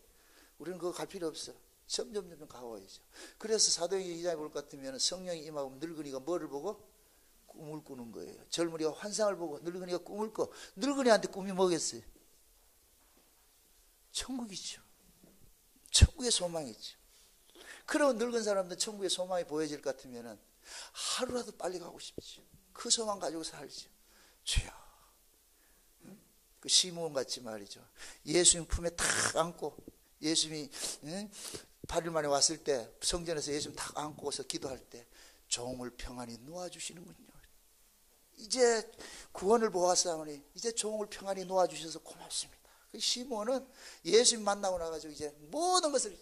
우리는 그거 갈 필요 없어. 점점 가까워야죠. 그래서 사도행전 2장에 볼 것 같으면 성령이 임하고 늙은이가 뭐를 보고? 꿈을 꾸는 거예요. 젊은이가 환상을 보고 늙은이가 꿈을 꿔. 늙은이한테 꿈이 뭐겠어요? 천국이죠. 천국의 소망이죠. 그러면 늙은 사람들 천국의 소망이 보여질 것 같으면 하루라도 빨리 가고 싶죠. 그 소망 가지고 살죠. 주여. 그 시므온 같이 말이죠. 예수님 품에 탁 안고, 예수님이 8일 만에 왔을 때 성전에서 예수님 탁 안고서 기도할 때 종을 평안히 놓아주시는군요. 이제 구원을 보았사오니 이제 종을 평안히 놓아주셔서 고맙습니다. 그 시므온은 예수님 만나고 나가지고 이제 모든 것을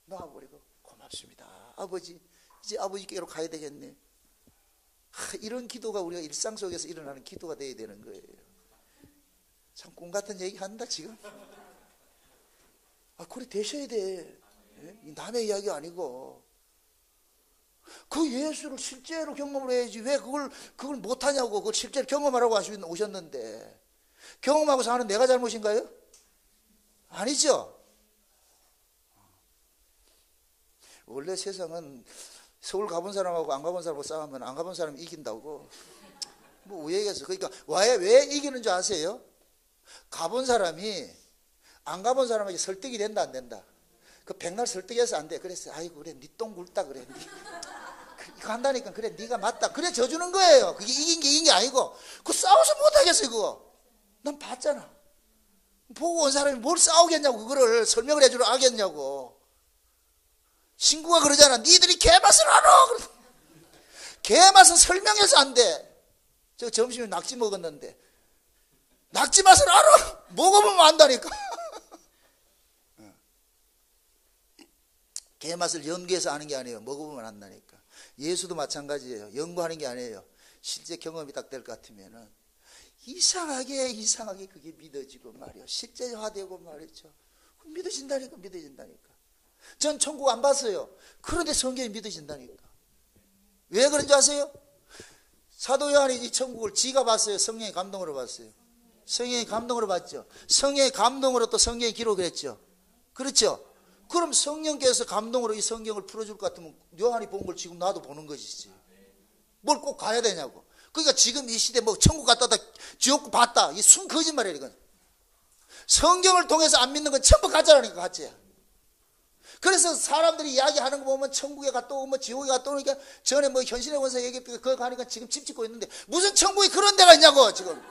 놓아버리고 고맙습니다. 아버지, 이제 아버지께로 가야 되겠네. 이런 기도가 우리가 일상 속에서 일어나는 기도가 되어야 되는 거예요. 참 꿈 같은 얘기 한다 지금. 그래 되셔야 돼. 남의 이야기 아니고. 그 예수를 실제로 경험을 해야지. 왜 그걸 못하냐고. 그걸 실제로 경험하라고 오셨는데. 경험하고 사는 내가 잘못인가요? 아니죠. 원래 세상은 서울 가본 사람하고 안 가본 사람하고 싸우면 안 가본 사람이 이긴다고. 뭐 우얘기했어. 그러니까 왜 이기는 줄 아세요? 가본 사람이 안 가본 사람에게 설득이 된다 안 된다? 그 백날 설득해서 안 돼. 그래서 아이고 그래 니 똥 굵다 그래. 이거 한다니까 그래 니가 맞다. 그래 져주는 거예요. 그게 이긴 게 아니고. 그 싸워서 못하겠어요 그거. 난 봤잖아. 보고 온 사람이 뭘 싸우겠냐고. 그거를 설명을 해주러 하겠냐고. 친구가 그러잖아. 니들이 개맛을 알아. 개맛은 설명해서 안 돼. 저 점심에 낙지 먹었는데 낙지 맛을 알아. 먹어보면 안다니까. 개맛을 연구해서 아는 게 아니에요. 먹어보면 안다니까. 예수도 마찬가지예요. 연구하는 게 아니에요. 실제 경험이 딱 될 것 같으면은 이상하게 그게 믿어지고 말이요. 실제화되고 말이죠. 믿어진다니까. 전 천국 안 봤어요. 그런데 성경이 믿어진다니까. 왜 그런지 아세요? 사도 요한이 이 천국을 지가 봤어요? 성령의 감동으로 봤어요? 성령의 감동으로 봤죠. 성령의 감동으로 또 성경이 기록을 했죠. 그렇죠? 그럼 성령께서 감동으로 이 성경을 풀어줄 것 같으면 요한이 본 걸 지금 나도 보는 것이지. 뭘 꼭 가야 되냐고. 그러니까 지금 이 시대 뭐 천국 갔다 지옥 봤다. 이 순 거짓말이야 이건. 성경을 통해서 안 믿는 건 전부 가짜라니까 가짜야. 그래서 사람들이 이야기하는 거 보면 천국에 갔다 오고 뭐 지옥에 갔다 오니까 전에 뭐 현신의 원사 얘기했더니 그거 가니까 지금 집 짓고 있는데 무슨 천국에 그런 데가 있냐고 지금.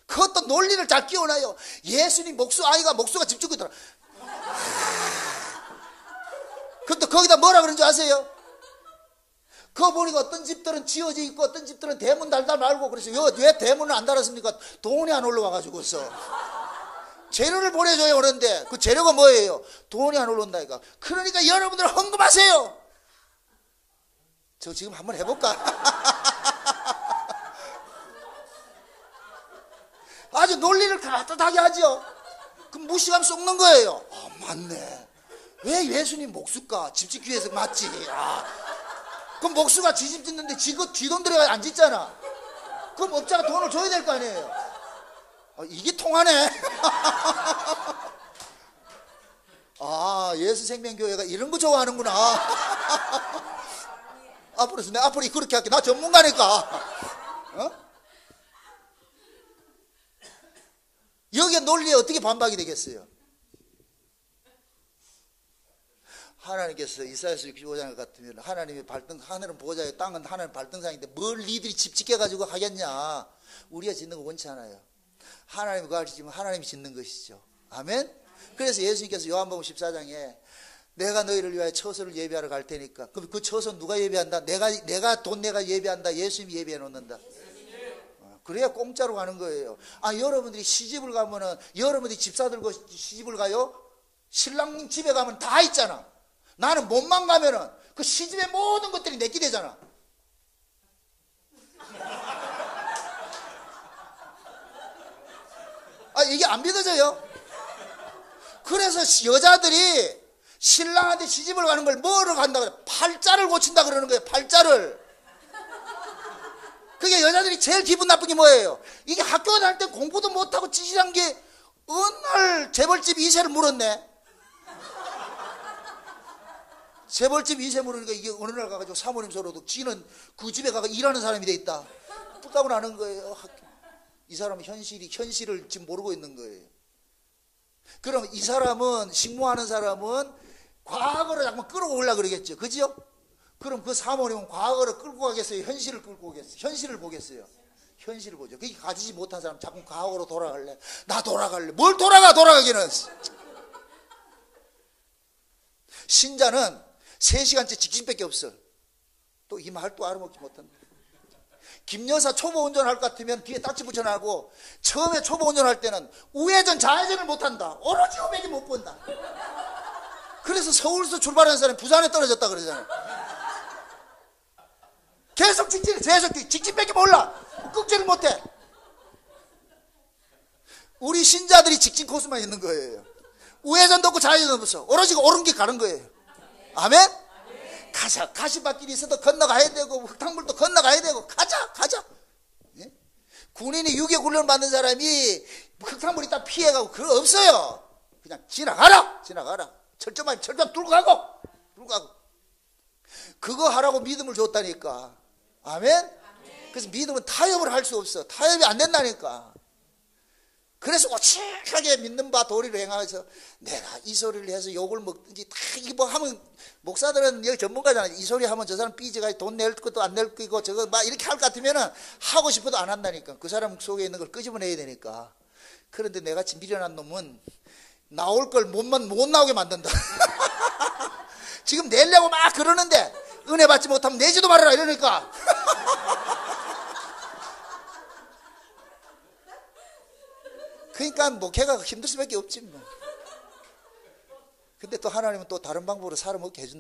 그것도 논리를 잘 끼워놔요. 예수님 아이가 목수가 집 짓고 있더라. 그것도 거기다 뭐라 그런 줄 아세요? 그거 보니까 어떤 집들은 지어져 있고 어떤 집들은 대문 달다 말고 그래서 왜 대문을 안 달았습니까? 돈이 안 올라와가지고서 재료를 보내줘야 오는데 그 재료가 뭐예요? 돈이 안 올라온다니까. 그러니까 여러분들 헌금하세요. 저 지금 한번 해볼까? 아주 논리를 따뜻하게 하죠. 그럼 무식하면 썩는 거예요. 맞네. 왜 예수님 목수가 집 짓기 위해서 맞지? 그럼 목수가 지 집 짓는데 쥐돈 들여가 안 짓잖아. 그럼 업자가 돈을 줘야 될 거 아니에요. 이게 통하네. 아, 예수생명교회가 이런 거 좋아하는구나. 앞으로 그렇게 할게. 나 전문가니까. 어? 여기에 논리에 어떻게 반박이 되겠어요? 하나님께서 이사야서 65장 같으면 하나님이 하늘은 보호자요 땅은 하나님 발등상인데 뭘 니들이 집 짓게가지고 하겠냐. 우리가 짓는 거 원치 않아요. 하나님이 그걸 짓으면 하나님이 짓는 것이죠. 아멘. 그래서 예수님께서 요한복음 14장에 내가 너희를 위하여 처소를 예비하러 갈 테니까. 그럼 그 처소 누가 예비한다? 내가 돈 내가 예비한다. 예수님이 예비해 놓는다. 그래야 공짜로 가는 거예요. 아, 여러분들이 시집을 가면은, 여러분들이 집사 들고 시집을 가요? 신랑님 집에 가면 다 있잖아. 나는 몸만 가면은 그 시집의 모든 것들이 내게 되잖아. 아, 이게 안 믿어져요? 그래서 여자들이 신랑한테 시집을 가는 걸 뭐로 간다 그래? 팔자를 고친다 그러는 거예요. 팔자를. 그게 여자들이 제일 기분 나쁜 게 뭐예요? 이게 학교 다닐 때 공부도 못하고 찌질한 게 어느 날 재벌집 2세를 물었네. 재벌집 2세 물으니까 이게 어느 날 가가지고 사모님 서로도 지는 그 집에 가서 일하는 사람이 돼 있다. 뚝딱을 하는 거예요. 이 사람은 현실을 지금 모르고 있는 거예요. 그럼 이 사람은, 식모하는 사람은 과거를 자꾸 끌고 오려고 그러겠죠. 그죠? 그럼 그 사모님은 과거를 끌고 가겠어요? 현실을 끌고 오겠어요? 현실을 보겠어요? 현실을 보죠. 그게 가지지 못한 사람 자꾸 과거로 돌아갈래? 나 돌아갈래? 뭘 돌아가기는. 신자는 3시간째 직진밖에 없어. 또 이 말도 알아먹지 못한다. 김여사 초보 운전할 것 같으면 뒤에 딱지 붙여놔고, 처음에 초보 운전할 때는 우회전 좌회전을 못한다. 오로지 우백이 못 본다. 그래서 서울에서 출발하는 사람이 부산에 떨어졌다 그러잖아요. 계속 직진밖에 몰라. 끄지를 못해. 우리 신자들이 직진 코스만 있는 거예요. 우회전도 없고 좌회전도 없어. 오로지 옳은 길 가는 거예요. 아멘? 가자. 가시밭길이 있어도 건너가야 되고 흙탕물도 건너가야 되고 가자. 예? 군인이 유교훈련 받는 사람이 흙탕물 있다 피해가고 그런 거 없어요. 그냥 지나가라. 철저만 뚫고 가고. 그거 하라고 믿음을 줬다니까. 아멘? 그래서 믿음은 타협을 할 수 없어. 타협이 안 된다니까. 그래서 오직하게 믿는 바 도리를 행하면서 내가 이 소리를 해서 욕을 먹든지 다 이거 하면, 목사들은 여기 전문가잖아요. 이 소리 하면 저 사람 삐져가지고 돈 낼 것도 안 낼 거고 저거 막 이렇게 할 것 같으면은 하고 싶어도 안 한다니까. 그 사람 속에 있는 걸 끄집어내야 되니까. 그런데 내같이 미련한 놈은 나올 걸 못 나오게 만든다. 지금 내려고 막 그러는데 은혜 받지 못하면 내지도 말아라 이러니까. 그러니까 목회가 힘들 수밖에 없지 뭐. 근데 또 하나님은 또 다른 방법으로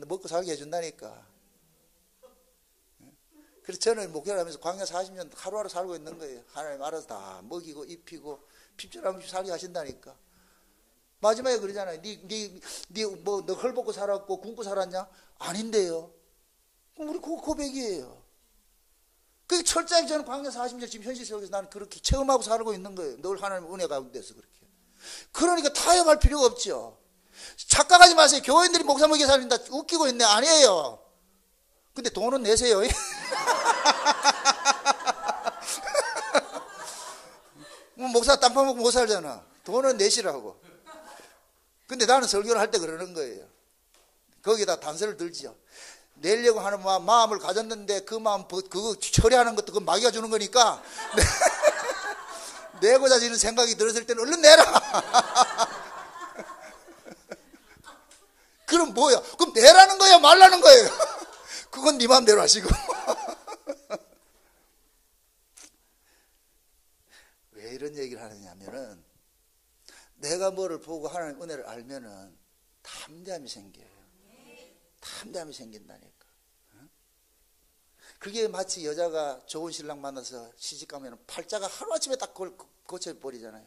먹고 살게 해준다니까. 그래서 저는 목회를 하면서 광야 40년 하루하루 살고 있는 거예요. 하나님 알아서 다 먹이고 입히고 핍절하면서 살게 하신다니까. 마지막에 그러잖아요. 너 헐벗고 살았고 굶고 살았냐? 아닌데요. 그럼 우리 그거 고백이에요. 그게 철저하게 저는 광야 40년 지금 현실 속에서 나는 그렇게 체험하고 살고 있는 거예요. 늘 하나님 은혜 가운데서 그렇게. 그러니까 타협할 필요가 없죠. 착각하지 마세요. 교인들이 목사 먹여 살린다 웃기고 있네. 아니에요. 근데 돈은 내세요. 목사 땅 파먹고 못 살잖아. 돈은 내시라고. 근데 나는 설교를 할 때 그러는 거예요. 거기다 단서를 들지요. 내려고 하는 마음을 가졌는데 그 마음 그거 처리하는 것도 그 마귀가 주는 거니까 내고자 지는 생각이 들었을 때는 얼른 내라. 그럼 뭐야? 그럼 내라는 거야 말라는 거예요? 그건 네 마음대로 하시고. 왜 이런 얘기를 하느냐면은 내가 뭐를 보고 하나님 은혜를 알면은 담대함이 생겨요. 담대함이 생긴다니까. 그게 마치 여자가 좋은 신랑 만나서 시집 가면 팔자가 하루아침에 딱 고쳐버리잖아요.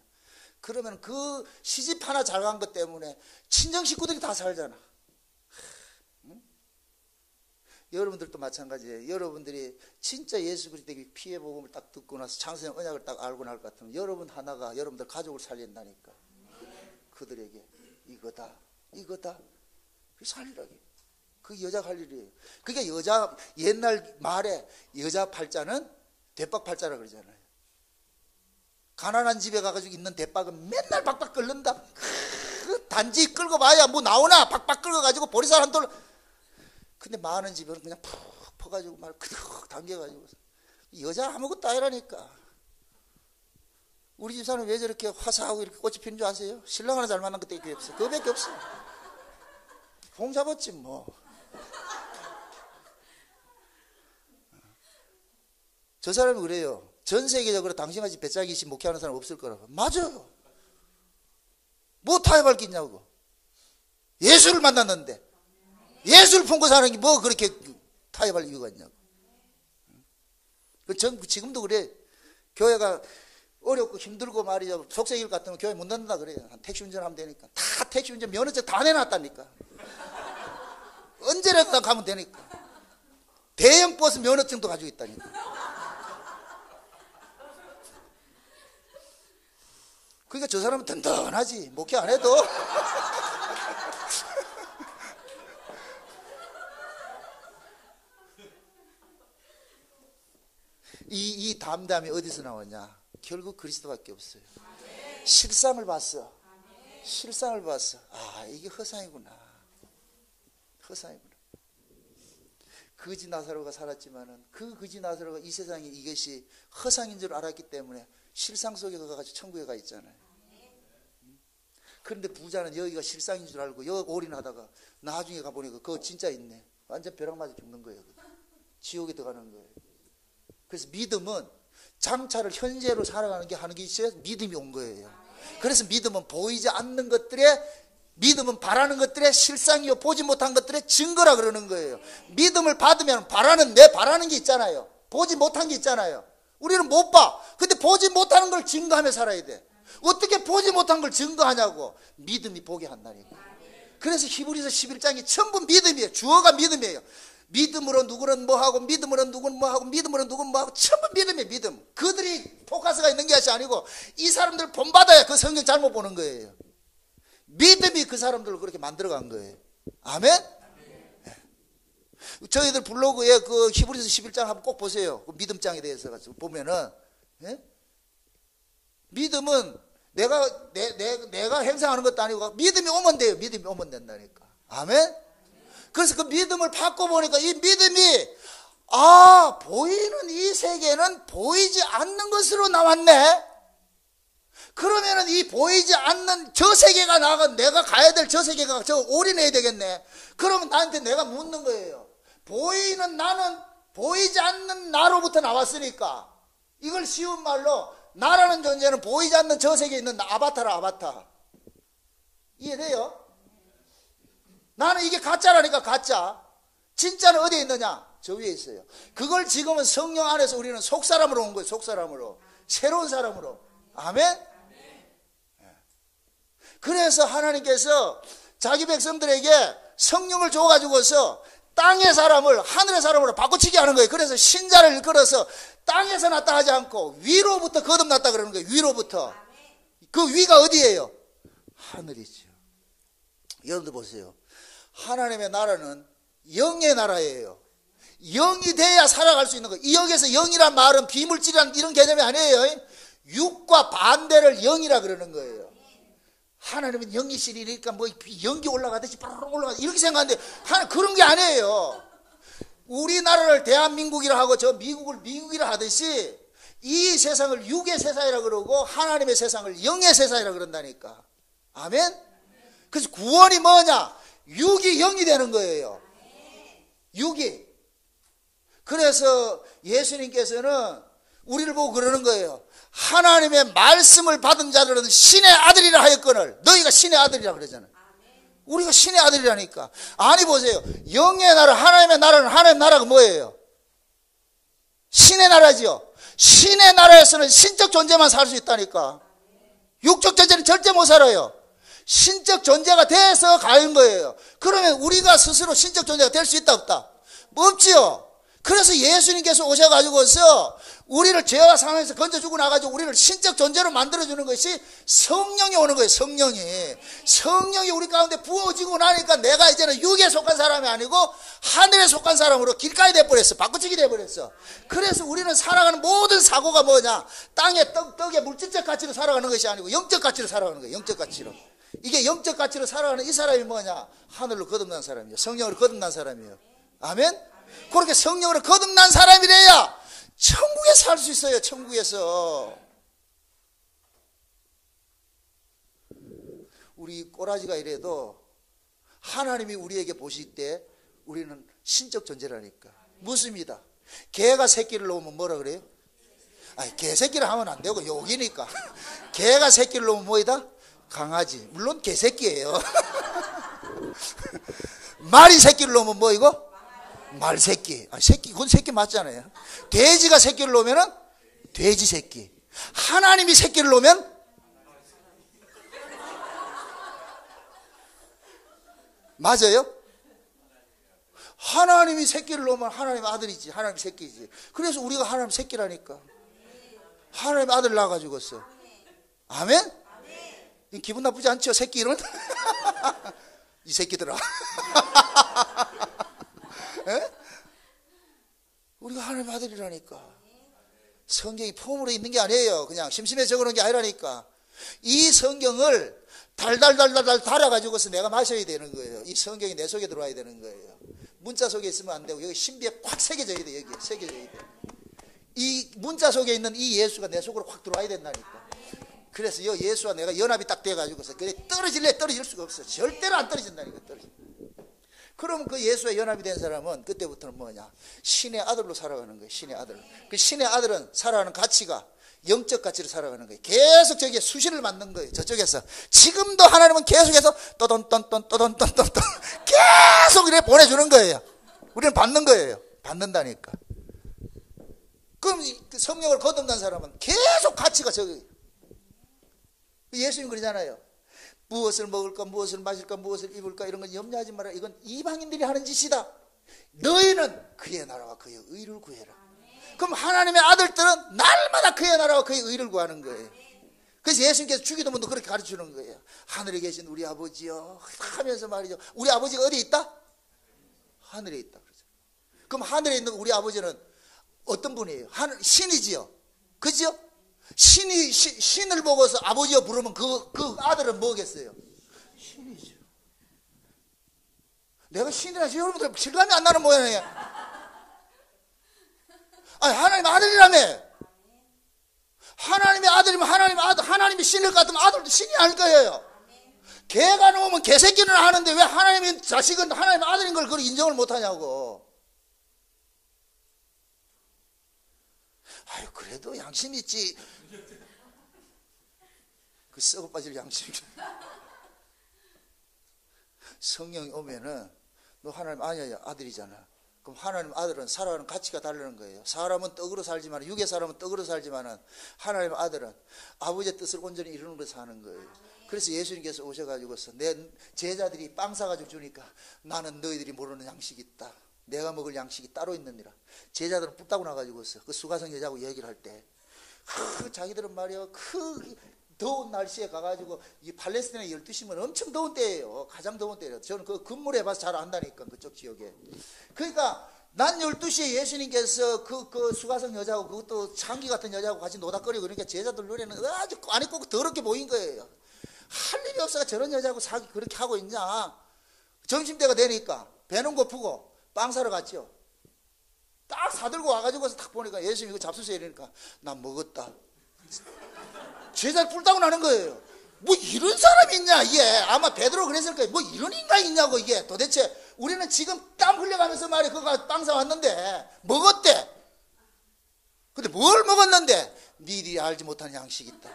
그러면 그 시집 하나 잘 간 것 때문에 친정 식구들이 다 살잖아. 여러분들도 마찬가지예요. 여러분들이 진짜 예수 그리스도의 피의 복음을 딱 듣고 나서 창세의 언약을 딱 알고 날 것 같으면 여러분 하나가 여러분들 가족을 살린다니까. 그들에게 이거다. 이거다. 살리라고. 그 여자가 할 일이에요. 그러니까 여자, 옛날 말에 여자 팔자는 대박 팔자라 그러잖아요. 가난한 집에 가가지고 있는 대박은 맨날 박박 끓는다. 단지 끌고 봐야 뭐 나오나 박박 끌어가지고 보리쌀 한 돌. 근데 많은 집은 그냥 푹 퍼가지고 말 그득 당겨가지고. 여자 아무것도 아니라니까. 우리 집사는 왜 저렇게 화사하고 이렇게 꽃이 피는 줄 아세요? 신랑 하나 잘 만난 것도 있게 없어. 그거밖에 없어. 봉 잡았지 뭐. 저 사람이 그래요. 전 세계적으로 당신같이 배짱이시 목회하는 사람 없을 거라고. 맞아요. 뭐 타협할 게 있냐고. 예수를 만났는데 예수를 품고 사는 게 뭐 그렇게 타협할 이유가 있냐고. 전 지금도 그래. 교회가 어렵고 힘들고 말이죠. 속세일 같으면 교회 못 넣는다 그래요. 택시 운전하면 되니까. 다 택시 운전 면허증 다 내놨다니까. 언제라도 가면 되니까. 대형 버스 면허증도 가지고 있다니까. 그러니까 저 사람은 든든하지. 목회 안 해도. 이 담담이 어디서 나왔냐? 결국 그리스도밖에 없어요. 실상을 봤어. 실상을 봤어. 아, 이게 허상이구나. 허상이구나. 거지 나사로가 살았지만은 그 거지 나사로가 이 세상에 이것이 허상인 줄 알았기 때문에 실상 속에 가가지고 천국에 가 있잖아요. 그런데 부자는 여기가 실상인 줄 알고 여기 올인하다가 나중에 가보니까 그거 진짜 있네. 완전 벼락 맞아 죽는 거예요. 지옥에 들어가는 거예요. 그래서 믿음은 장차를 현재로 살아가는 게 하는 게 있어야 믿음이 온 거예요. 그래서 믿음은 보이지 않는 것들의, 믿음은 바라는 것들의 실상이요 보지 못한 것들의 증거라 그러는 거예요. 믿음을 받으면 바라는, 내 바라는 게 있잖아요. 보지 못한 게 있잖아요. 우리는 못 봐. 근데 보지 못하는 걸 증거하며 살아야 돼. 어떻게 보지 못한 걸 증거하냐고. 믿음이 보게 한다니까. 그래서 히브리서 11장이 전부 믿음이에요. 주어가 믿음이에요. 믿음으로 누구는 뭐하고, 믿음으로 누구는 뭐하고, 믿음으로 누구는 뭐하고, 전부 믿음이에요. 믿음. 그들이 포커스가 있는 것이 아니고 이 사람들 본받아야 그 성경 잘못 보는 거예요. 믿음이 그 사람들을 그렇게 만들어간 거예요. 아멘? 네. 저희들 블로그에 그 히브리서 11장 한번 꼭 보세요. 그 믿음장에 대해서 보면은, 예? 믿음은 내가 행사하는 것도 아니고 믿음이 오면 돼요. 믿음이 오면 된다니까. 아멘? 그래서 그 믿음을 받고 보니까 이 믿음이, 아, 보이는 이 세계는 보이지 않는 것으로 나왔네. 그러면은 이 보이지 않는 저 세계가 나가, 내가 가야 될 저 세계가 저 올인해야 되겠네. 그러면 나한테 내가 묻는 거예요. 보이는 나는 보이지 않는 나로부터 나왔으니까, 이걸 쉬운 말로 나라는 존재는 보이지 않는 저 세계에 있는 아바타라, 아바타. 이해돼요? 나는 이게 가짜라니까, 가짜. 진짜는 어디에 있느냐? 저 위에 있어요. 그걸 지금은 성령 안에서 우리는 속사람으로 온 거예요. 속사람으로. 새로운 사람으로. 아멘? 그래서 하나님께서 자기 백성들에게 성령을 줘가지고서 땅의 사람을 하늘의 사람으로 바꿔치기 하는 거예요. 그래서 신자를 끌어서 땅에서 났다 하지 않고 위로부터 거듭났다 그러는 거예요. 위로부터. 그 위가 어디예요? 하늘이죠. 여러분들 보세요. 하나님의 나라는 영의 나라예요. 영이 돼야 살아갈 수 있는 거예요. 이 여기서 영이란 말은 비물질이란 이런 개념이 아니에요. 육과 반대를 영이라 그러는 거예요. 하나님은 영이시리니까 뭐 연기 올라가듯이 바로 올라가듯이 이렇게 생각하는데 하나님 그런 게 아니에요. 우리나라를 대한민국이라 하고 저 미국을 미국이라 하듯이 이 세상을 육의 세상이라 그러고 하나님의 세상을 영의 세상이라 그런다니까. 아멘? 그래서 구원이 뭐냐? 육이 영이 되는 거예요. 육이. 그래서 예수님께서는 우리를 보고 그러는 거예요. 하나님의 말씀을 받은 자들은 신의 아들이라 하였거늘. 너희가 신의 아들이라 그러잖아요. 우리가 신의 아들이라니까. 아니 보세요. 영의 나라, 하나님의 나라는, 하나님의 나라가 뭐예요? 신의 나라지요. 신의 나라에서는 신적 존재만 살 수 있다니까. 육적 존재는 절대 못 살아요. 신적 존재가 돼서 가는 거예요. 그러면 우리가 스스로 신적 존재가 될 수 있다 없다? 뭐 없지요. 그래서 예수님께서 오셔가지고서 우리를 죄와 상황에서 건져주고 나가지고 우리를 신적 존재로 만들어주는 것이 성령이 오는 거예요. 성령이 우리 가운데 부어지고 나니까 내가 이제는 육에 속한 사람이 아니고 하늘에 속한 사람으로 길가에 돼버렸어. 바꾸치기 돼버렸어. 그래서 우리는 살아가는 모든 사고가 뭐냐, 땅의 떡에 물질적 가치로 살아가는 것이 아니고 영적 가치로 살아가는 거예요. 영적 가치로. 이게 영적 가치로 살아가는 이 사람이 뭐냐, 하늘로 거듭난 사람이에요. 성령으로 거듭난 사람이에요. 아멘. 그렇게 성령으로 거듭난 사람이 돼야 천국에 살 수 있어요. 천국에서. 우리 꼬라지가 이래도 하나님이 우리에게 보실 때 우리는 신적 존재라니까. 묻습니다. 개가 새끼를 놓으면 뭐라 그래요? 아니, 개 새끼를 하면 안 되고 욕이니까. 개가 새끼를 놓으면 뭐이다? 강아지. 물론 개 새끼예요. 말이 새끼를 놓으면 뭐이고? 말 새끼. 아, 새끼, 그건 새끼 맞잖아요. 돼지가 새끼를 놓으면은 돼지 새끼. 하나님이 새끼를 놓으면 맞아요? 하나님이 새끼를 놓으면 하나님 아들이지. 하나님 새끼지. 그래서 우리가 하나님 새끼라니까. 하나님 아들 낳아가지고서. 아멘? 기분 나쁘지 않죠? 새끼는? 이 새끼들아. 에? 우리가 하나님 아들이라니까. 성경이 폼으로 있는 게 아니에요. 그냥 심심해 적어놓은 게 아니라니까. 이 성경을 달달달달달 달아가지고서 내가 마셔야 되는 거예요. 이 성경이 내 속에 들어와야 되는 거예요. 문자 속에 있으면 안 되고 여기 신비에 꽉 새겨져야 돼. 여기 새겨져야 돼. 이 문자 속에 있는 이 예수가 내 속으로 확 들어와야 된다니까. 그래서 이 예수와 내가 연합이 딱 돼가지고서 그래 떨어질래 떨어질 수가 없어. 절대로 안 떨어진다니까. 그러면 그 예수와 연합이 된 사람은 그때부터는 뭐냐, 신의 아들로 살아가는 거예요. 신의 아들. 그 신의 아들은 살아가는 가치가 영적 가치로 살아가는 거예요. 계속 저기에 수신을 받는 거예요. 저쪽에서. 지금도 하나님은 계속해서 떠돈떠돈떠돈떠돈떠돈 계속 이렇게 보내주는 거예요. 우리는 받는 거예요. 받는다니까. 그럼 그 성령을 거듭난 사람은 계속 가치가 저기. 예수님 그러잖아요. 무엇을 먹을까, 무엇을 마실까, 무엇을 입을까 이런 건 염려하지 마라. 이건 이방인들이 하는 짓이다. 너희는 그의 나라와 그의 의를 구해라. 그럼 하나님의 아들들은 날마다 그의 나라와 그의 의를 구하는 거예요. 그래서 예수님께서 주기도문도 그렇게 가르치는 거예요. 하늘에 계신 우리 아버지요 하면서 말이죠. 우리 아버지가 어디 있다? 하늘에 있다. 그럼 하늘에 있는 우리 아버지는 어떤 분이에요? 신이지요. 그죠? 신을 보고서 아버지여 부르면 그 아들은 뭐겠어요? 신이죠. 내가 신이라서 여러분들 실감이 안 나는 모양이에요. 아니, 하나님 아들이라며. 하나님의 아들이면 하나님 아들, 하나님이 신일 것 같으면 아들도 신이 아닐 거예요. 개가 나오면 개새끼는 하는데 왜 하나님의 자식은 하나님의 아들인 걸 그걸 인정을 못 하냐고. 아유, 그래도 양심 있지. 그 썩어 빠질 양심. 성령이 오면은 너 하나님 아니야, 아들이잖아. 그럼 하나님 아들은 살아가는 가치가 다르는 거예요. 사람은 떡으로 살지만, 육의 사람은 떡으로 살지만은 하나님 아들은 아버지의 뜻을 온전히 이루는 것을 사는 거예요. 그래서 예수님께서 오셔가지고서 내 제자들이 빵 사가지고 주니까 나는 너희들이 모르는 양식이 있다. 내가 먹을 양식이 따로 있느니라. 제자들은 뿔따고 나가지고서 그 수가성 여자하고 얘기를 할 때 자기들은 말이야 더운 날씨에 가가지고 이 팔레스타인에 12시면 엄청 더운 때예요. 가장 더운 때예요. 저는 그 근무를 해봐서 잘 안다니까 그쪽 지역에. 그러니까 난 12시에 예수님께서 그 수가성 여자하고 그것도 창기 같은 여자하고 같이 노닥거리고 그러니까 제자들 눈에는 아주 안 입고 더럽게 보인 거예요. 할 일이 없어가 저런 여자하고 사귀 그렇게 하고 있냐. 점심때가 되니까 배는 고프고 빵 사러 갔죠. 딱 사들고 와가지고서 딱 보니까 예수님 이거 잡수세요 이러니까 난 먹었다. 제자를 뿔따고 나는 거예요. 뭐 이런 사람이 있냐 이게. 아마 베드로 그랬을 거예요. 뭐 이런 인간이 있냐고 이게. 도대체 우리는 지금 땀 흘려가면서 말이야 그거 빵 사왔는데 먹었대. 근데 뭘 먹었는데 니들이 알지 못하는 양식이 있다.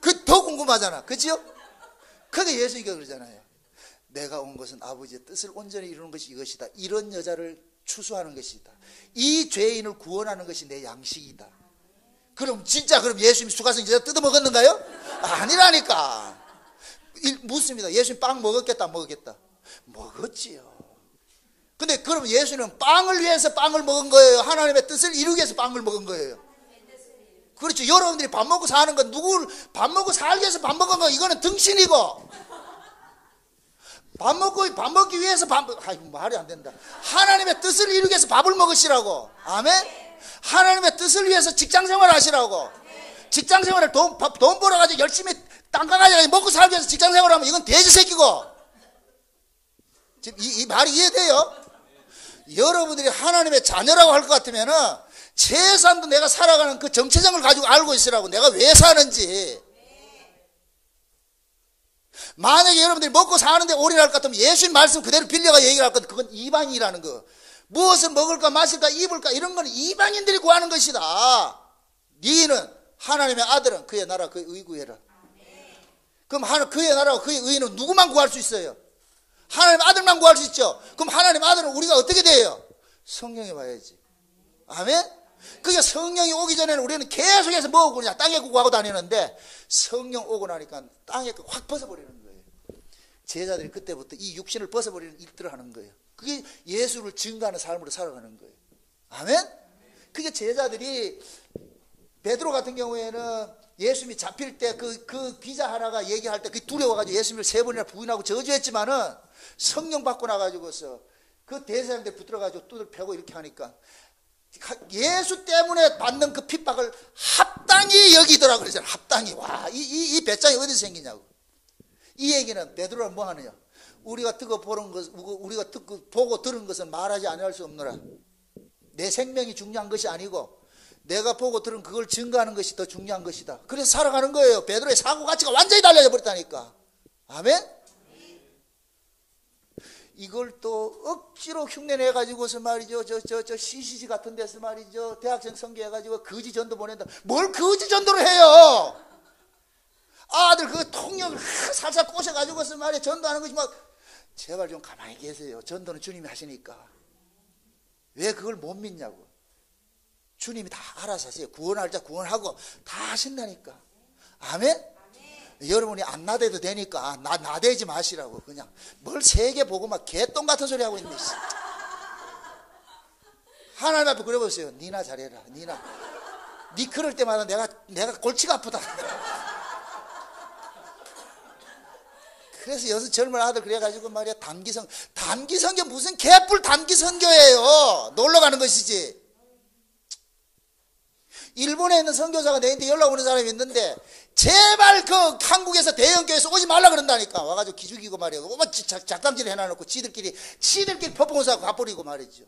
그 더 궁금하잖아. 그치요? 그게 예수님이 그러잖아요. 내가 온 것은 아버지의 뜻을 온전히 이루는 것이 이것이다. 이런 여자를 추수하는 것이다. 이 죄인을 구원하는 것이 내 양식이다. 그럼 진짜 그럼 예수님 수가성 여자 뜯어먹었는가요? 아니라니까. 묻습니다. 예수님 빵 먹었겠다 안 먹었겠다? 먹었지요. 근데 그럼 예수는 빵을 위해서 빵을 먹은 거예요? 하나님의 뜻을 이루기 위해서 빵을 먹은 거예요? 그렇죠. 여러분들이 밥 먹고 사는 건 누구를 밥 먹고 살기 위해서 밥 먹은 거 이거는 등신이고, 밥 먹기 위해서 말이 안 된다. 하나님의 뜻을 이루기 위해서 밥을 먹으시라고. 아멘. 하나님의 뜻을 위해서 직장생활 하시라고. 직장생활을 돈 벌어가지고 열심히 땅강아지 먹고 살기 위해서 직장생활하면 이건 돼지 새끼고. 지금 이 말이 이해돼요? 여러분들이 하나님의 자녀라고 할 것 같으면은 최소한도 내가 살아가는 그 정체성을 가지고 알고 있으라고. 내가 왜 사는지. 만약에 여러분들이 먹고 사는데 올인할 것 같으면 예수님 말씀 그대로 빌려가 얘기를 할 것, 그건 이방인이라는 거. 무엇을 먹을까 마실까 입을까 이런 건 이방인들이 구하는 것이다. 너희는 하나님의 아들은 그의 나라 그의 의 구해라. 그럼 그의 나라와 그의 의는 누구만 구할 수 있어요? 하나님의 아들만 구할 수 있죠. 그럼 하나님의 아들은 우리가 어떻게 돼요? 성령이 와야지. 아멘? 그게 성령이 오기 전에는 우리는 계속해서 뭐하고 그냥 땅에 구하고 다니는데, 성령 오고 나니까 땅에 확 벗어버리는 거예요. 제자들이 그때부터 이 육신을 벗어버리는 일들을 하는 거예요. 그게 예수를 증거하는 삶으로 살아가는 거예요. 아멘? 그게 제자들이, 베드로 같은 경우에는 예수님이 잡힐 때 그 기자 하나가 얘기할 때 두려워가지고 예수님을 3번이나 부인하고 저주했지만은 성령 받고 나가지고서 그 대사님들 붙들어가지고 뚜들 패고 이렇게 하니까 예수 때문에 받는 그 핍박을 합당히 여기더라고요. 그래서 합당히. 와, 이 배짱이 어디서 생기냐고. 이 얘기는 베드로는 뭐 하느냐. 우리가 듣고 보고 들은 것은 말하지 아니할 수 없노라. 내 생명이 중요한 것이 아니고 내가 보고 들은 그걸 증거하는 것이 더 중요한 것이다. 그래서 살아가는 거예요. 베드로의 사고가치가 완전히 달라져 버렸다니까. 아멘? 이걸 또 억지로 흉내내가지고서 말이죠. 저 CCC 같은 데서 말이죠. 대학생 선교해가지고 거지 전도 보낸다. 뭘 거지 전도를 해요? 아들 그 통역을 살살 꼬셔가지고서 말이야. 전도하는 것이 막, 제발 좀 가만히 계세요. 전도는 주님이 하시니까. 왜 그걸 못 믿냐고. 주님이 다 알아서 하세요. 구원할 자 구원하고 다 하신다니까. 아멘? 여러분이 안 나대도 되니까 나대지 마시라고. 그냥 뭘 세계 보고 막 개똥 같은 소리 하고 있네. 하나님 앞에 그려보세요. 니나 잘해라. 니나. 니 그럴 때마다 내가 골치가 아프다. 그래서 여기서 젊은 아들 그래가지고 말이야, 단기선교 무슨 개뿔 단기선교예요. 놀러 가는 것이지. 일본에 있는 선교사가 내한테 연락 오는 사람이 있는데, 제발 그 한국에서 대형교회에서 오지 말라 그런다니까. 와가지고 기죽이고 말이야. 작담질 해놔놓고 지들끼리 퍼포먼스하고 가버리고 말이죠.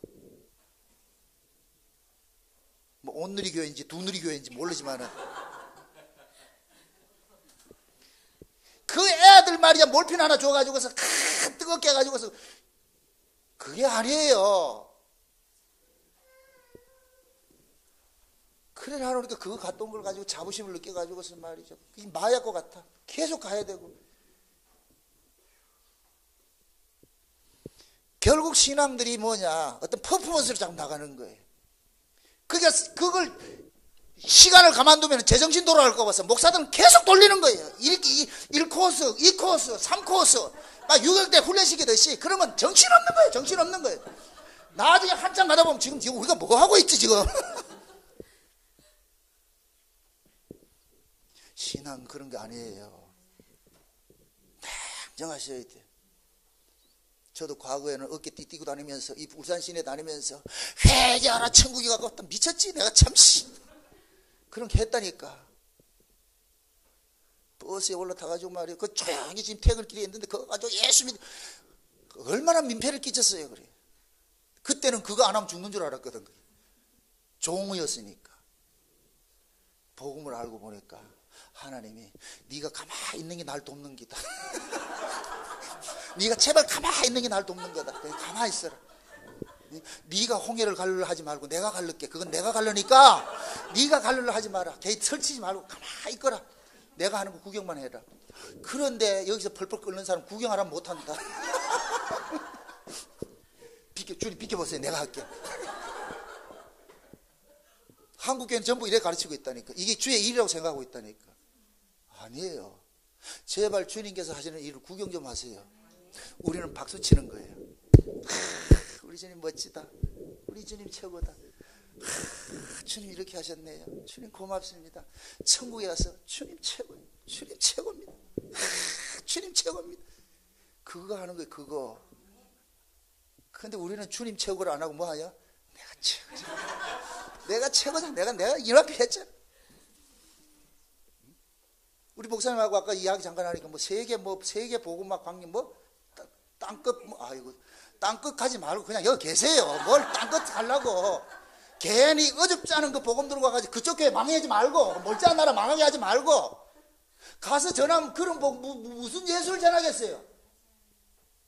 뭐 온누리 교회인지 두누리 교회인지 모르지만은 그 애들 말이야 몰핀 하나 줘가지고서 뜨겁게 해가지고서, 그게 아니에요. 그래 하니까 그거 갔던 걸 가지고 자부심을 느껴가지고서 말이죠. 이 마약과 같아. 계속 가야 되고. 결국 신앙들이 뭐냐, 어떤 퍼포먼스로 자꾸 나가는 거예요. 그걸 시간을 가만두면 제정신 돌아갈까 봐서 목사들은 계속 돌리는 거예요. 1코스, 2코스, 3코스 막 6월대 훈련시키듯이. 그러면 정신없는 거예요. 정신없는 거예요. 나중에 한참 가다 보면 지금 우리가 뭐 하고 있지 지금. 신앙 그런 게 아니에요. 냉정하셔야 돼요. 저도 과거에는 어깨 띠고 다니면서 이 울산 시내 다니면서 회개하라 천국이 가고 미쳤지 내가 참 그런 게 했다니까. 버스에 올라타가지고 말이에요. 그 조용히 지금 퇴근길에 있는데 그거 가지고 예수님 얼마나 민폐를 끼쳤어요. 그래. 그때는 그거 안 하면 죽는 줄 알았거든. 종이었으니까. 복음을 알고 보니까 하나님이 네가 가만히 있는 게 날 돕는 기다. 네가 제발 가만히 있는 게 날 돕는 거다. 가만히 있어라. 네가 홍해를 갈르려 하지 말고 내가 갈를게. 그건 내가 갈르니까 네가 갈르려 하지 마라. 게이트 설치지 말고 가만히 있거라. 내가 하는 거 구경만 해라. 그런데 여기서 펄펄 끓는 사람 구경하라면 못한다. 주님 비켜보세요. 내가 할게. 한국교회는 전부 이래 가르치고 있다니까. 이게 주의 일이라고 생각하고 있다니까. 아니에요. 제발 주님께서 하시는 일을 구경 좀 하세요. 우리는 박수 치는 거예요. 우리 주님 멋지다. 우리 주님 최고다. 주님 이렇게 하셨네요. 주님 고맙습니다. 천국에 가서 주님 최고예요. 주님 최고입니다. 주님 최고입니다. 그거 하는 거예요. 그거. 근데 우리는 주님 최고를 안 하고 뭐 하냐? 내가 최고잖아. 내가 최고잖아. 내가 이렇게 했잖아. 우리 목사님하고 아까 이야기 잠깐 하니까 세계 복음화 광림 땅끝 아이고 땅끝 가지 말고 그냥 여기 계세요. 뭘 땅끝 가려고. 괜히 어줍지 않은 그 복음 들고 가가지고 그쪽 교회 망하지 말고 멀지 않은 나라 망하게 하지 말고 가서 전하면 그런 무슨 예수를 전하겠어요?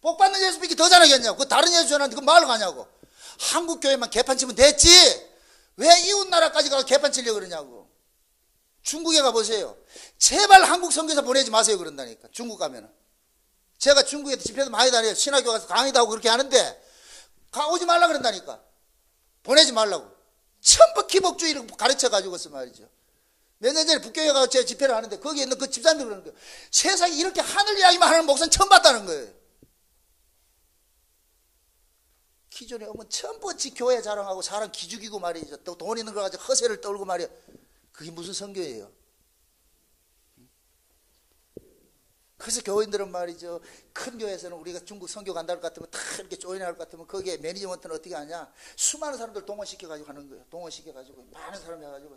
복 받는 예수 믿기 더 전하겠냐고. 그 다른 예수 전하는데 그 말로 가냐고. 한국 교회만 개판 치면 됐지 왜 이웃 나라까지 가서 개판 치려고 그러냐고. 중국에 가보세요. 제발 한국 선교사 보내지 마세요 그런다니까. 중국 가면은. 제가 중국에 집회도 많이 다녀요. 신학교 가서 강의도 하고 그렇게 하는데 오지 말라 그런다니까. 보내지 말라고. 전부 기복주의를 가르쳐가지고서 말이죠. 몇 년 전에 북경에 가서 제가 집회를 하는데 거기에 있는 그 집사님들 그러는 거예요. 세상에 이렇게 하늘 이야기만 하는 목사는 처음 봤다는 거예요. 기존에 오면 전부 지 교회 자랑하고 사람 기죽이고 말이죠. 또 돈 있는 거 가지고 허세를 떨고 말이야. 그게 무슨 선교예요? 그래서 교인들은 말이죠. 큰 교회에서는 우리가 중국 선교 간다는 것 같으면 다 이렇게 조인할 것 같으면 거기에 매니지먼트는 어떻게 하냐. 수많은 사람들 동원시켜가지고 하는 거예요. 동원시켜가지고 많은 사람이 해가지고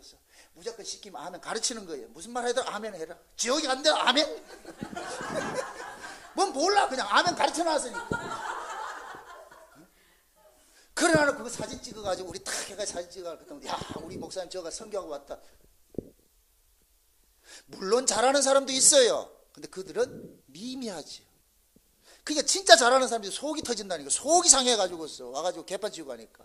무조건 시키면 아멘 가르치는 거예요. 무슨 말 해도 아멘 해라. 지옥이 간대 아멘. 뭔 몰라 그냥 아멘 가르쳐 놨으니까. 그러나 그거 사진 찍어가지고 우리 탁 해가지고 사진 찍어가지고 야 우리 목사님 저가 선교하고 왔다. 물론 잘하는 사람도 있어요. 근데 그들은 미미하지. 그러니까 진짜 잘하는 사람들이 속이 터진다니까. 속이 상해가지고서 와가지고 개판 치고 가니까.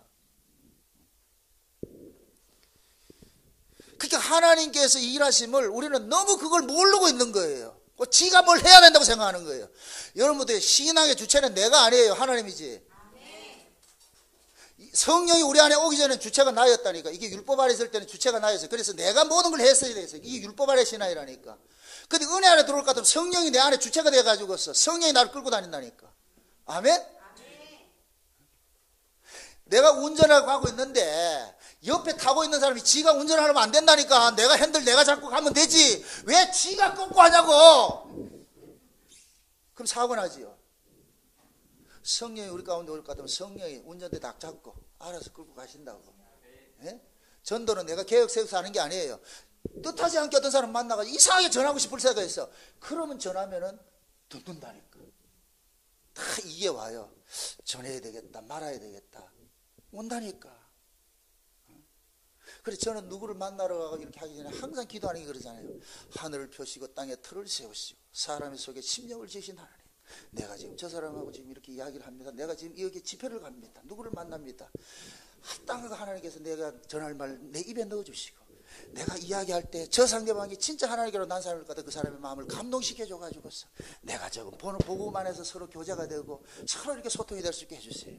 그러니까 하나님께서 일하심을 우리는 너무 그걸 모르고 있는 거예요. 지가 뭘 해야 된다고 생각하는 거예요. 여러분들 신앙의 주체는 내가 아니에요. 하나님이지. 성령이 우리 안에 오기 전에 주체가 나였다니까. 이게 율법 아래 있을 때는 주체가 나였어요. 그래서 내가 모든 걸 했어야 됐어요. 이게 율법 아래 신앙이라니까. 근데 은혜 안에 들어올 것 같으면 성령이 내 안에 주체가 돼가지고서 성령이 나를 끌고 다닌다니까. 아멘? 내가 운전하고 가고 있는데 옆에 타고 있는 사람이 지가 운전하면 안 된다니까. 내가 핸들 내가 잡고 가면 되지. 왜 지가 꺾고 하냐고. 그럼 사고 나지요. 성령이 우리 가운데 올 것 같으면 성령이 운전대 딱 잡고 알아서 끌고 가신다고. 예? 전도는 내가 계획 세워서 하는 게 아니에요. 뜻하지 않게 어떤 사람 만나가지고 이상하게 전하고 싶을 생각이 있어. 그러면 전하면은 듣는다니까. 다 이게 와요. 전해야 되겠다 말아야 되겠다 온다니까. 그래서 저는 누구를 만나러 가고 이렇게 하기 전에 항상 기도하는 게 그러잖아요. 하늘을 펴시고 땅에 틀을 세우시고 사람의 속에 심령을 지신 하나님, 내가 지금 저 사람하고 지금 이렇게 이야기를 합니다. 내가 지금 여기 집회를 갑니다. 누구를 만납니다. 땅과 하나님께서 내가 전할 말 내 입에 넣어주시고 내가 이야기할 때 저 상대방이 진짜 하나님께로 난 사람일 것 같아. 그 사람의 마음을 감동시켜줘가지고서 내가 저거 보고만 해서 서로 교제가 되고 서로 이렇게 소통이 될 수 있게 해주세요.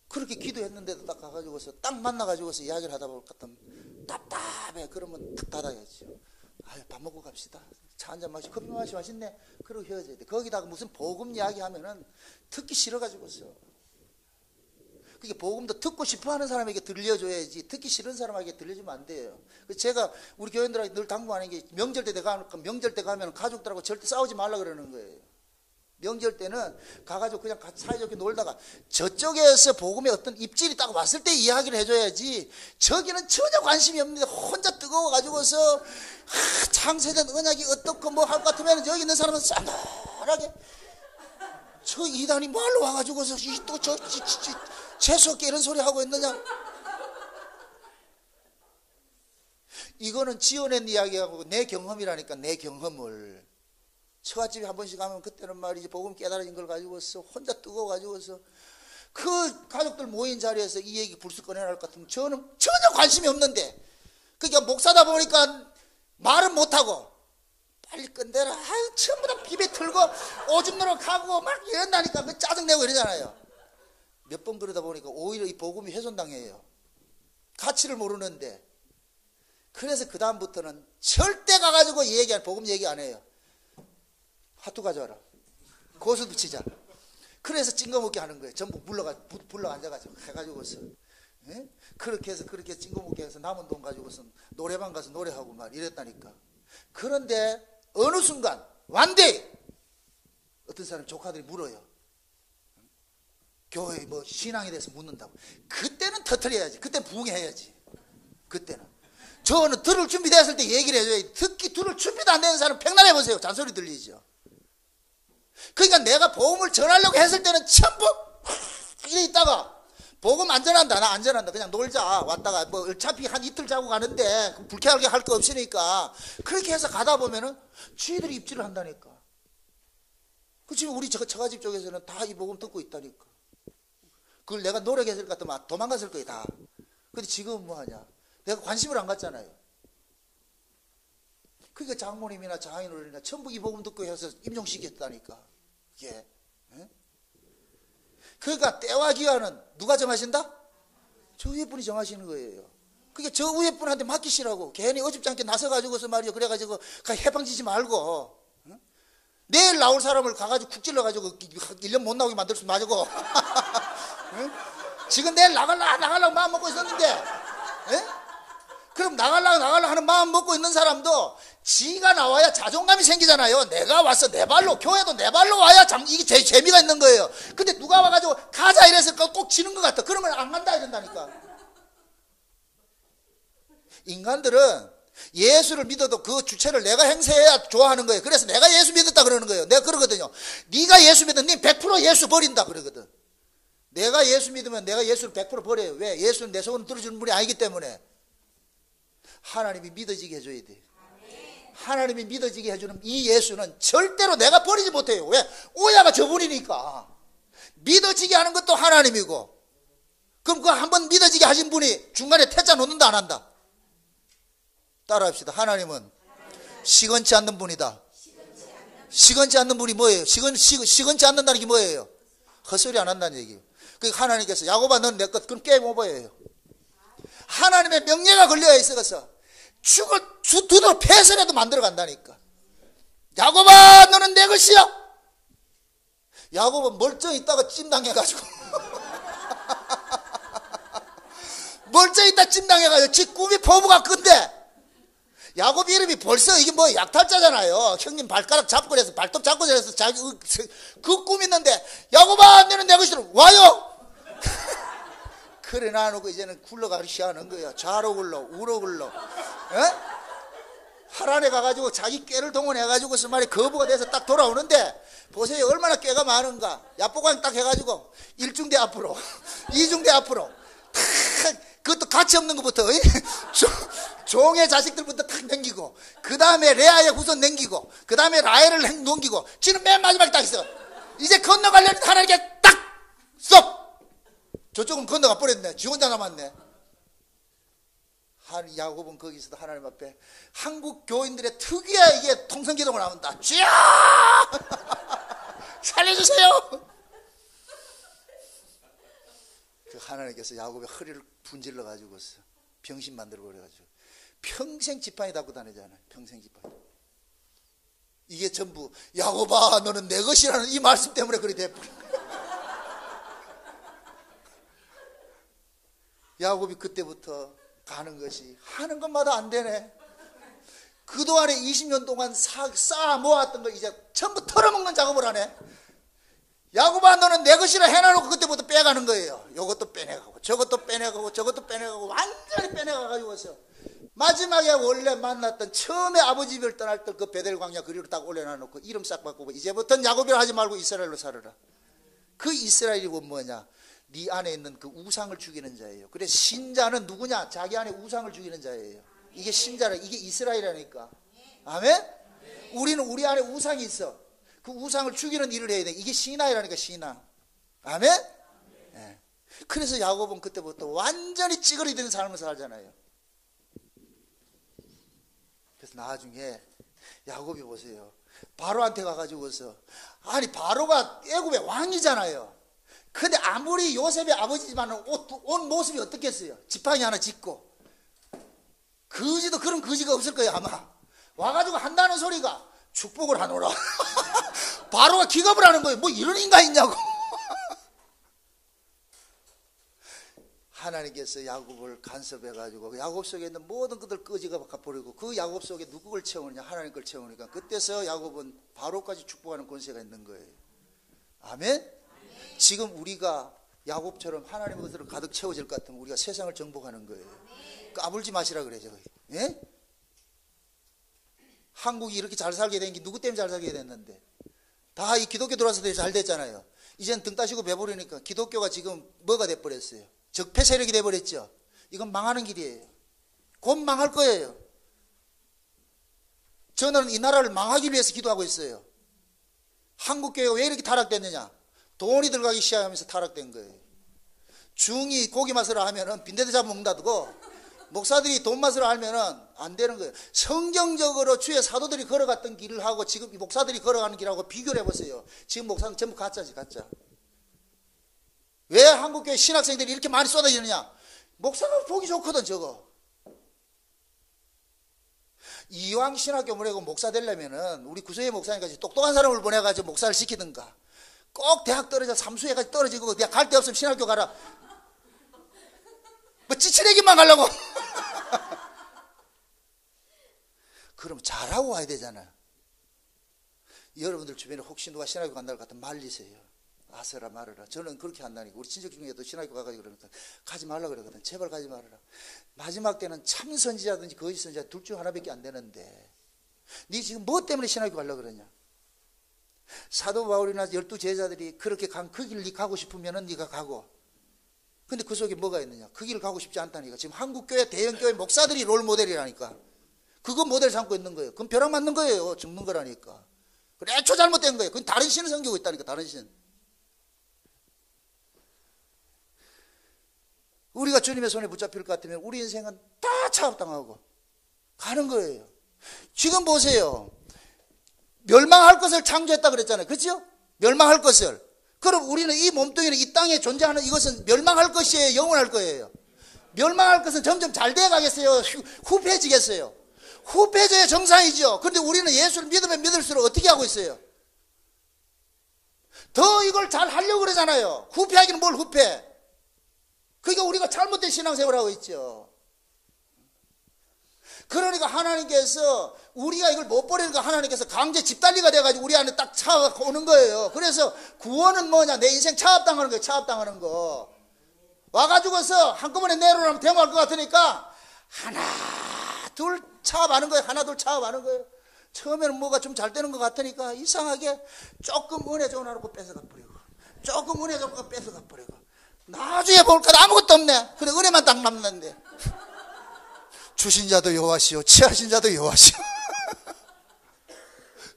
그렇게 기도했는데도 딱 가가지고서 딱 만나가지고서 이야기를 하다 볼 것 같으면 답답해. 그러면 탁 닫아야죠. 아유, 밥 먹고 갑시다. 차 한잔 마시고 커피 마시고 맛있네. 그러고 헤어져야 돼. 거기다가 무슨 복음 이야기 하면은 듣기 싫어가지고서. 그게 복음도 듣고 싶어 하는 사람에게 들려줘야지 듣기 싫은 사람에게 들려주면 안 돼요. 제가 우리 교인들한테 늘 당부하는 게 명절 때 가면 가족들하고 절대 싸우지 말라 그러는 거예요. 명절 때는 가가지고 그냥 같이 사이좋게 놀다가 저쪽에서 복음의 어떤 입질이 딱 왔을 때 이야기를 해줘야지. 저기는 전혀 관심이 없는데 혼자 뜨거워가지고서 창세된 언약이 어떻고 뭐 할 것 같으면 여기 있는 사람은 짠하게 저 이단이 말로 와가지고서 또 저 재수없게 이런 소리 하고 있느냐. 이거는 지어낸 이야기하고 내 경험이라니까. 내 경험을 처갓집에 한 번씩 가면 그때는 말이지 복음 깨달아진 걸 가지고서 혼자 뜨거워가지고서 그 가족들 모인 자리에서 이 얘기 불쑥 꺼내날 것 같으면 저는 전혀 관심이 없는데 그러니까 목사다 보니까 말은 못하고 빨리 끝내라. 아유, 전부 다 비벼 틀고 오줌 누러 가고 막 이런다니까. 그 짜증내고 이러잖아요. 몇 번 그러다 보니까 오히려 이 복음이 훼손당해요. 가치를 모르는데. 그래서 그 다음부터는 절대 가가지고 복음 얘기 안 해요. 하트 가져와라. 고수 붙이자. 그래서 찡거먹게 하는 거예요. 전부 불러 앉아가지고 해가지고서. 예? 그렇게 찡거먹게 해서 남은 돈 가지고서 노래방 가서 노래하고 막 이랬다니까. 그런데 어느 순간 완대 어떤 사람 조카들이 물어요. 교회 뭐 신앙에 대해서 묻는다고. 그때는 터뜨려야지. 그때는 부응해야지. 그때는. 저는 들을 준비됐을 때 얘기를 해줘야 들을 준비도 안 되는 사람 백날해보세요. 잔소리 들리죠. 그러니까 내가 복음을 전하려고 했을 때는 전부 이래 있다가 복음 안 전한다. 나 안 전한다. 그냥 놀자. 왔다가 뭐 어차피 한 이틀 자고 가는데 불쾌하게 할 거 없으니까 그렇게 해서 가다 보면은 쥐들이 입질을 한다니까. 그 지금 우리 처가집 쪽에서는 다 이 복음 듣고 있다니까. 그걸 내가 노력했을 것 같으면 도망갔을 거예요 다. 근데 지금은 뭐하냐. 내가 관심을 안 갖잖아요. 그러니까 장모님이나 장인어른이나 전부 이 복음 듣고 해서 임종시켰다니까. 예. 네? 그러니까 때와 기한은 누가 정하신다? 저 위에 분이 정하시는 거예요. 그러니까 저 위에 분한테 맡기시라고. 괜히 어줍지 않게 나서가지고서 말이요. 그래가지고 해방지지 말고. 응? 내일 나올 사람을 가가지고 쿡 찔러가지고 1년 못 나오게 만들 수 맞고. 응? 지금 내일 나가려고 마음 먹고 있었는데. 예? 그럼 나가려고 하는 마음 먹고 있는 사람도 지가 나와야 자존감이 생기잖아요. 내가 왔어. 내 발로. 교회도 내 발로 와야 이게 재미가 있는 거예요. 근데 누가 와가지고 가자 이래서 꼭 지는 것 같아. 그러면 안 간다 이런다니까. 인간들은 예수를 믿어도 그 주체를 내가 행세해야 좋아하는 거예요. 그래서 내가 예수 믿었다 그러는 거예요. 내가 그러거든요. 네가 예수 믿으면 네 100% 예수 버린다 그러거든. 내가 예수 믿으면 내가 예수를 100% 버려요. 왜? 예수는 내 소원을 들어주는 분이 아니기 때문에. 하나님이 믿어지게 해줘야 돼. 하나님이 믿어지게 해주는 이 예수는 절대로 내가 버리지 못해요. 왜? 오야가 저분이니까. 믿어지게 하는 것도 하나님이고. 그럼 그 한번 믿어지게 하신 분이 중간에 퇴짜 놓는다 안 한다? 따라합시다. 하나님은 시건치 않는 분이다. 시건치 않는 분이 뭐예요? 시건치 않는다는 게 뭐예요? 헛소리 안 한다는 얘기예요. 그러니까 하나님께서 야곱아 너는 내 것 그럼 게임 오버예요. 하나님의 명예가 걸려 있어서 두드러 패선해도 만들어 간다니까. 야곱아 너는 내 것이야. 야곱은 멀쩡히 있다가 찜당해가지고 멀쩡히 있다 찜당해가지고 지 꿈이 포부가 큰데 야곱 이름이 벌써 이게 뭐 약탈자잖아요. 형님 발가락 잡고 그래서 발톱 잡고 그래서 자기 그 꿈 있는데 야곱아 너는 내 것이라 와요. 그래 놔놓고 이제는 굴러가기 시작하는 거야. 좌로 굴러 우로 굴러. 하란에 가가지고 자기 꾀를 동원해가지고서 말이 거부가 돼서 딱 돌아오는데 보세요 얼마나 꾀가 많은가. 야뽀광 딱 해가지고 1중대 앞으로 2중대 앞으로 탁 그것도 가치 없는 것부터 종의 자식들부터 탁 넘기고 그 다음에 레아의 후손 넘기고 그 다음에 라헬을 넘기고 지금 맨 마지막에 딱 있어. 이제 건너가려는 하나님께 딱 쏙 저쪽은 건너가 버렸네. 지 혼자 남았네. 야곱은 거기서도 하나님 앞에 한국 교인들의 특유의 이게 통성기도가 나온다. 주여 살려주세요. 그 하나님께서 야곱의 허리를 분질러 가지고서 병신 만들어 버려가지고 평생 지팡이 달고 다니잖아요. 평생 지팡이. 이게 전부 야곱아 너는 내 것이라는 이 말씀 때문에 그리 돼버린 거야. 야곱이 그때부터 가는 것이 하는 것마다 안 되네. 그동안에 20년 동안 쌓아 모았던 걸 이제 전부 털어먹는 작업을 하네. 야곱아 너는 내 것이라 해놔놓고 그때부터 빼가는 거예요. 이것도 빼내가고 저것도 빼내가고 저것도 빼내가고 완전히 빼내가가지고서 마지막에 원래 만났던 처음에 아버지 집을 떠날 때 그 베델 광야 그리로 딱 올려놔놓고 이름 싹 바꾸고 이제부터는 야곱이라 하지 말고 이스라엘로 살아라. 그 이스라엘이 뭐냐? 네 안에 있는 그 우상을 죽이는 자예요. 그래서 신자는 누구냐? 자기 안에 우상을 죽이는 자예요. 이게 신자라. 이게 이스라엘이라니까. 아멘? 우리는 우리 안에 우상이 있어. 그 우상을 죽이는 일을 해야 돼. 이게 신앙이라니까 신앙. 아멘? 네. 그래서 야곱은 그때부터 완전히 찌그러지는 삶을 살잖아요. 그래서 나중에 야곱이 보세요. 바로한테 가가지고서 아니 바로가 애굽의 왕이잖아요. 근데 아무리 요셉의 아버지지만 옷 모습이 어떻겠어요? 지팡이 하나 짚고 거지도 그런 거지가 없을 거예요 아마. 와가지고 한다는 소리가 축복을 하노라. 바로가 기겁을 하는 거예요. 뭐 이런 인간 있냐고. 하나님께서 야곱을 간섭해가지고 야곱 속에 있는 모든 것들 끄지가 버리고 그 야곱 속에 누구를 채우느냐? 하나님 걸 채우니까 그때서 야곱은 바로까지 축복하는 권세가 있는 거예요. 아멘? 지금 우리가 야곱처럼 하나님의 것으로 가득 채워질 것 같으면 우리가 세상을 정복하는 거예요. 까불지 마시라 그래죠. 예? 한국이 이렇게 잘 살게 된 게 누구 때문에 잘 살게 됐는데? 다 이 기독교 들어와서 잘 됐잖아요. 이젠 등 따시고 배부르니까 기독교가 지금 뭐가 돼버렸어요? 적폐 세력이 돼버렸죠. 이건 망하는 길이에요. 곧 망할 거예요. 저는 이 나라를 망하기 위해서 기도하고 있어요. 한국 교회가 왜 이렇게 타락됐느냐? 돈이 들어가기 시작하면서 타락된 거예요. 중이 고기 맛을 하면은 빈대도 잡아먹는다고 목사들이 돈 맛을 알면은 안 되는 거예요. 성경적으로 주의 사도들이 걸어갔던 길을 하고 지금 이 목사들이 걸어가는 길하고 비교를 해보세요. 지금 목사는 전부 가짜지, 가짜. 왜 한국교회 신학생들이 이렇게 많이 쏟아지느냐? 목사가 보기 좋거든, 저거. 이왕 신학교 보내고 목사 되려면은 우리 구소의 목사님까지 똑똑한 사람을 보내가지고 목사를 시키든가. 꼭 대학 떨어져 삼수해가지고 떨어지고 그냥 갈 데 없으면 신학교 가라. 뭐 지치레기만 가려고. 그럼 잘하고 와야 되잖아. 여러분들 주변에 혹시 누가 신학교 간다고 같으면 말리세요. 아서라 말어라. 저는 그렇게 한다니까. 우리 친척 중에도 신학교 가가지고 그러거든. 가지 말라 그러거든. 제발 가지 말아라. 마지막 때는 참 선지자든지 거짓 선지자 둘 중 하나밖에 안 되는데 네 지금 뭐 때문에 신학교 가려고 그러냐? 사도 바울이나 12 제자들이 그렇게 간 그 길 네 가고 싶으면은 네가 가고. 근데 그 속에 뭐가 있느냐? 그 길을 가고 싶지 않다니까. 지금 한국교회 대형교회 목사들이 롤 모델이라니까. 그거 모델 삼고 있는 거예요. 그건 벼락 맞는 거예요. 죽는 거라니까. 그래, 애초 잘못된 거예요. 그건 다른 신을 섬기고 있다니까. 다른 신. 우리가 주님의 손에 붙잡힐 것 같으면 우리 인생은 다 차압당하고 가는 거예요. 지금 보세요. 멸망할 것을 창조했다 그랬잖아요. 그렇죠? 멸망할 것을. 그럼 우리는 이 몸뚱이는 이 땅에 존재하는 이것은 멸망할 것이에요? 영원할 거예요? 멸망할 것은 점점 잘 돼 가겠어요? 후패지겠어요? 후패져야 정상이죠. 그런데 우리는 예수를 믿으면 믿을수록 어떻게 하고 있어요? 더 이걸 잘 하려고 그러잖아요. 후패하기는 뭘 후패? 그러니까 우리가 잘못된 신앙생활을 하고 있죠. 그러니까 하나님께서 우리가 이걸 못 버리니까 하나님께서 강제 집단리가 돼가지고 우리 안에 딱 차오는 거예요. 그래서 구원은 뭐냐? 내 인생 차압당하는 거예요. 차압당하는 거. 와가지고서 한꺼번에 내려오면 데모할 것 같으니까 하나 둘 차압하는 거예요. 하나 둘 차압하는 거예요. 처음에는 뭐가 좀 잘 되는 것 같으니까 이상하게 조금 은혜 좋은 하루 뺏어가 버리고 조금 은혜 좋은 거 뺏어가 버리고 나중에 볼까 아무것도 없네. 그래 은혜만 딱 남는데 주신 자도 여호와시오 취하신 자도 여호와시오.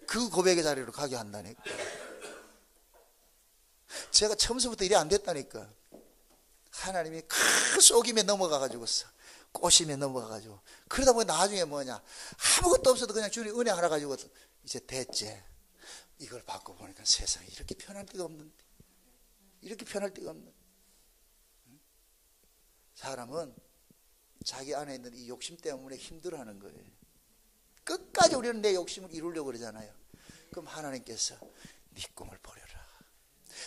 그 고백의 자리로 가게 한다니까. 제가 처음부터 일이 안 됐다니까. 하나님이 큰 속임에 넘어가가지고서 꼬심에 넘어가가지고 그러다 보니 나중에 뭐냐 아무것도 없어도 그냥 주님 은혜 하나 가지고 이제 됐지. 이걸 받고 보니까 세상에 이렇게 편할 데가 없는데 이렇게 편할 데가 없는데. 사람은 자기 안에 있는 이 욕심 때문에 힘들어하는 거예요. 끝까지 우리는 내 욕심을 이루려고 그러잖아요. 그럼 하나님께서 네 꿈을 버려라.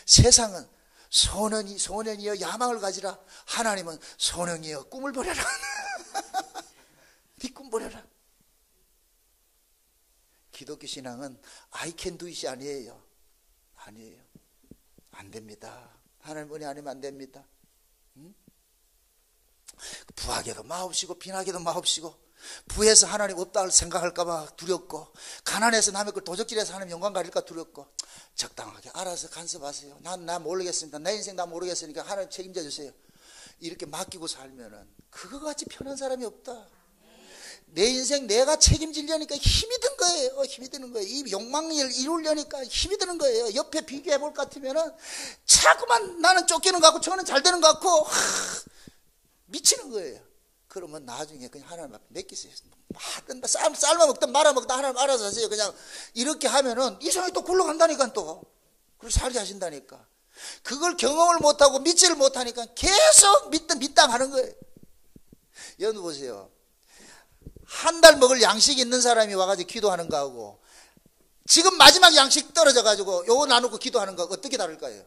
세상은 소년이여 야망을 가지라. 하나님은 소년이여 꿈을 버려라. 네 꿈 버려라. 기독교 신앙은 I can do it이 아니에요. 아니에요. 안 됩니다. 하나님 은혜 아니면 안 됩니다. 부하게도 마옵시고 빈하게도 마옵시고 부에서 하나님 없다 생각할까 봐 두렵고 가난해서 남의 걸 도적질해서 하나님 영광 가릴까 두렵고 적당하게 알아서 간섭하세요. 나 모르겠습니다. 내 인생 나 모르겠으니까 하나님 책임져 주세요. 이렇게 맡기고 살면은 그거같이 편한 사람이 없다. 내 인생 내가 책임지려니까 힘이 든 거예요. 힘이 드는 거예요. 이 욕망을 이루려니까 힘이 드는 거예요. 옆에 비교해 볼 것 같으면은 자꾸만 나는 쫓기는 것 같고 저는 잘 되는 것 같고 미치는 거예요. 그러면 나중에 그냥 하나님 앞에 맡기세요. 하든 삶아 먹든 말아 먹든 하나님 알아서 하세요. 그냥 이렇게 하면은 이상하게 또 굴러간다니까 또. 그래서 살게 하신다니까. 그걸 경험을 못하고 믿지를 못하니까 계속 믿당 하는 거예요. 여러분 보세요. 한 달 먹을 양식 있는 사람이 와가지고 기도하는 거하고 지금 마지막 양식 떨어져가지고 요거 나누고 기도하는 거 어떻게 다를까요?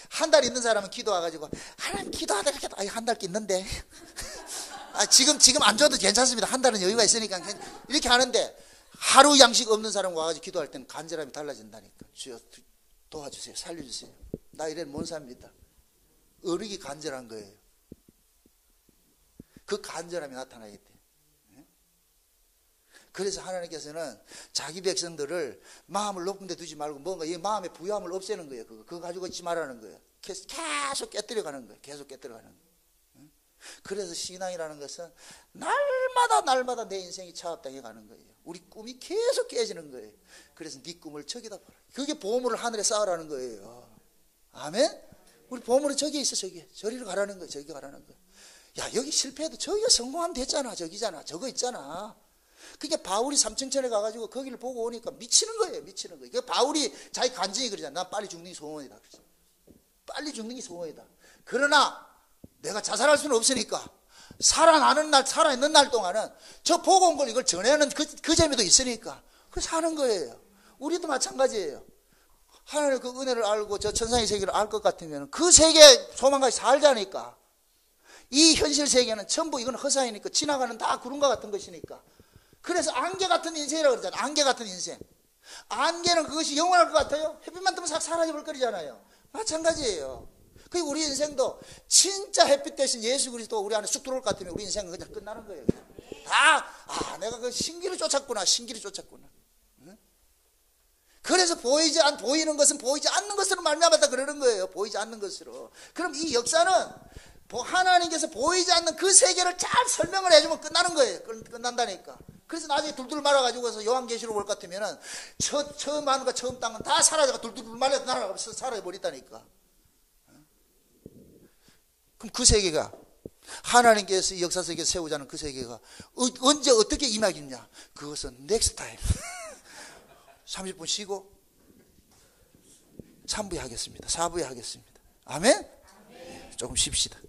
한 달 있는 사람은 기도 와가지고 하나님 기도하다 이렇게 한 달 있는데 지금 안 줘도 괜찮습니다. 한 달은 여유가 있으니까 이렇게 하는데 하루 양식 없는 사람 와가지고 기도할 때는 간절함이 달라진다니까. 주여 도와주세요. 살려주세요. 나 이래는 못 삽니다. 어리기 간절한 거예요. 그 간절함이 나타나기 때문에. 그래서 하나님께서는 자기 백성들을 마음을 높은 데 두지 말고 뭔가 이 마음의 부유함을 없애는 거예요. 그거 가지고 있지 말라는 거예요. 계속 깨뜨려가는 거예요. 계속 깨뜨려가는 거예요. 그래서 신앙이라는 것은 날마다 내 인생이 차압당해 가는 거예요. 우리 꿈이 계속 깨지는 거예요. 그래서 네 꿈을 저기다 봐라. 그게 보물을 하늘에 쌓으라는 거예요. 아멘? 우리 보물은 저기 있어. 저리로 가라는 거예요. 저기 가라는 거예요. 야, 여기 실패해도 저기가 성공하면 됐잖아. 저기잖아. 저거 있잖아. 그게 바울이 삼층천에 가가지고 거기를 보고 오니까 미치는 거예요. 미치는 거예요. 그 바울이 자기 간증이 그러잖아. 난 빨리 죽는 게 소원이다. 빨리 죽는 게 소원이다. 그러나 내가 자살할 수는 없으니까 살아있는 날 동안은 저 보고 온 걸 이걸 전하는 그 재미도 있으니까 그 사는 거예요. 우리도 마찬가지예요. 하나님의 그 은혜를 알고 저 천상의 세계를 알 것 같으면 그 세계 소망까지 살자니까. 이 현실 세계는 전부 이건 허사이니까 지나가는 다 구름과 같은 것이니까. 그래서 안개 같은 인생이라고 그러잖아요. 안개 같은 인생. 안개는 그것이 영원할 것 같아요? 햇빛만 뜨면 싹 사라져버릴 거리잖아요. 마찬가지예요. 그 우리 인생도 진짜 햇빛 대신 예수 그리스도 우리 안에 쑥 들어올 것 같으면 우리 인생은 그냥 끝나는 거예요. 내가 그 신기를 쫓았구나. 응? 그래서 보이는 것은 보이지 않는 것으로 말미암았다 그러는 거예요. 보이지 않는 것으로. 그럼 이 역사는 하나님께서 보이지 않는 그 세계를 잘 설명을 해주면 끝나는 거예요. 끝난다니까. 그래서 나중에 둘둘 말아가지고서 요한계시록 올 것 같으면은 처음 하늘과 처음 땅은 다 사라져가 둘둘 말려서 날아가면서 사라져버리다니까. 그럼 그 세계가 하나님께서 이 역사 세계 세우자는 그 세계가 언제 어떻게 임하겠냐? 그것은 넥스트 타임 30분 쉬고 3부에 하겠습니다. 4부에 하겠습니다. 아멘? 조금 쉽시다.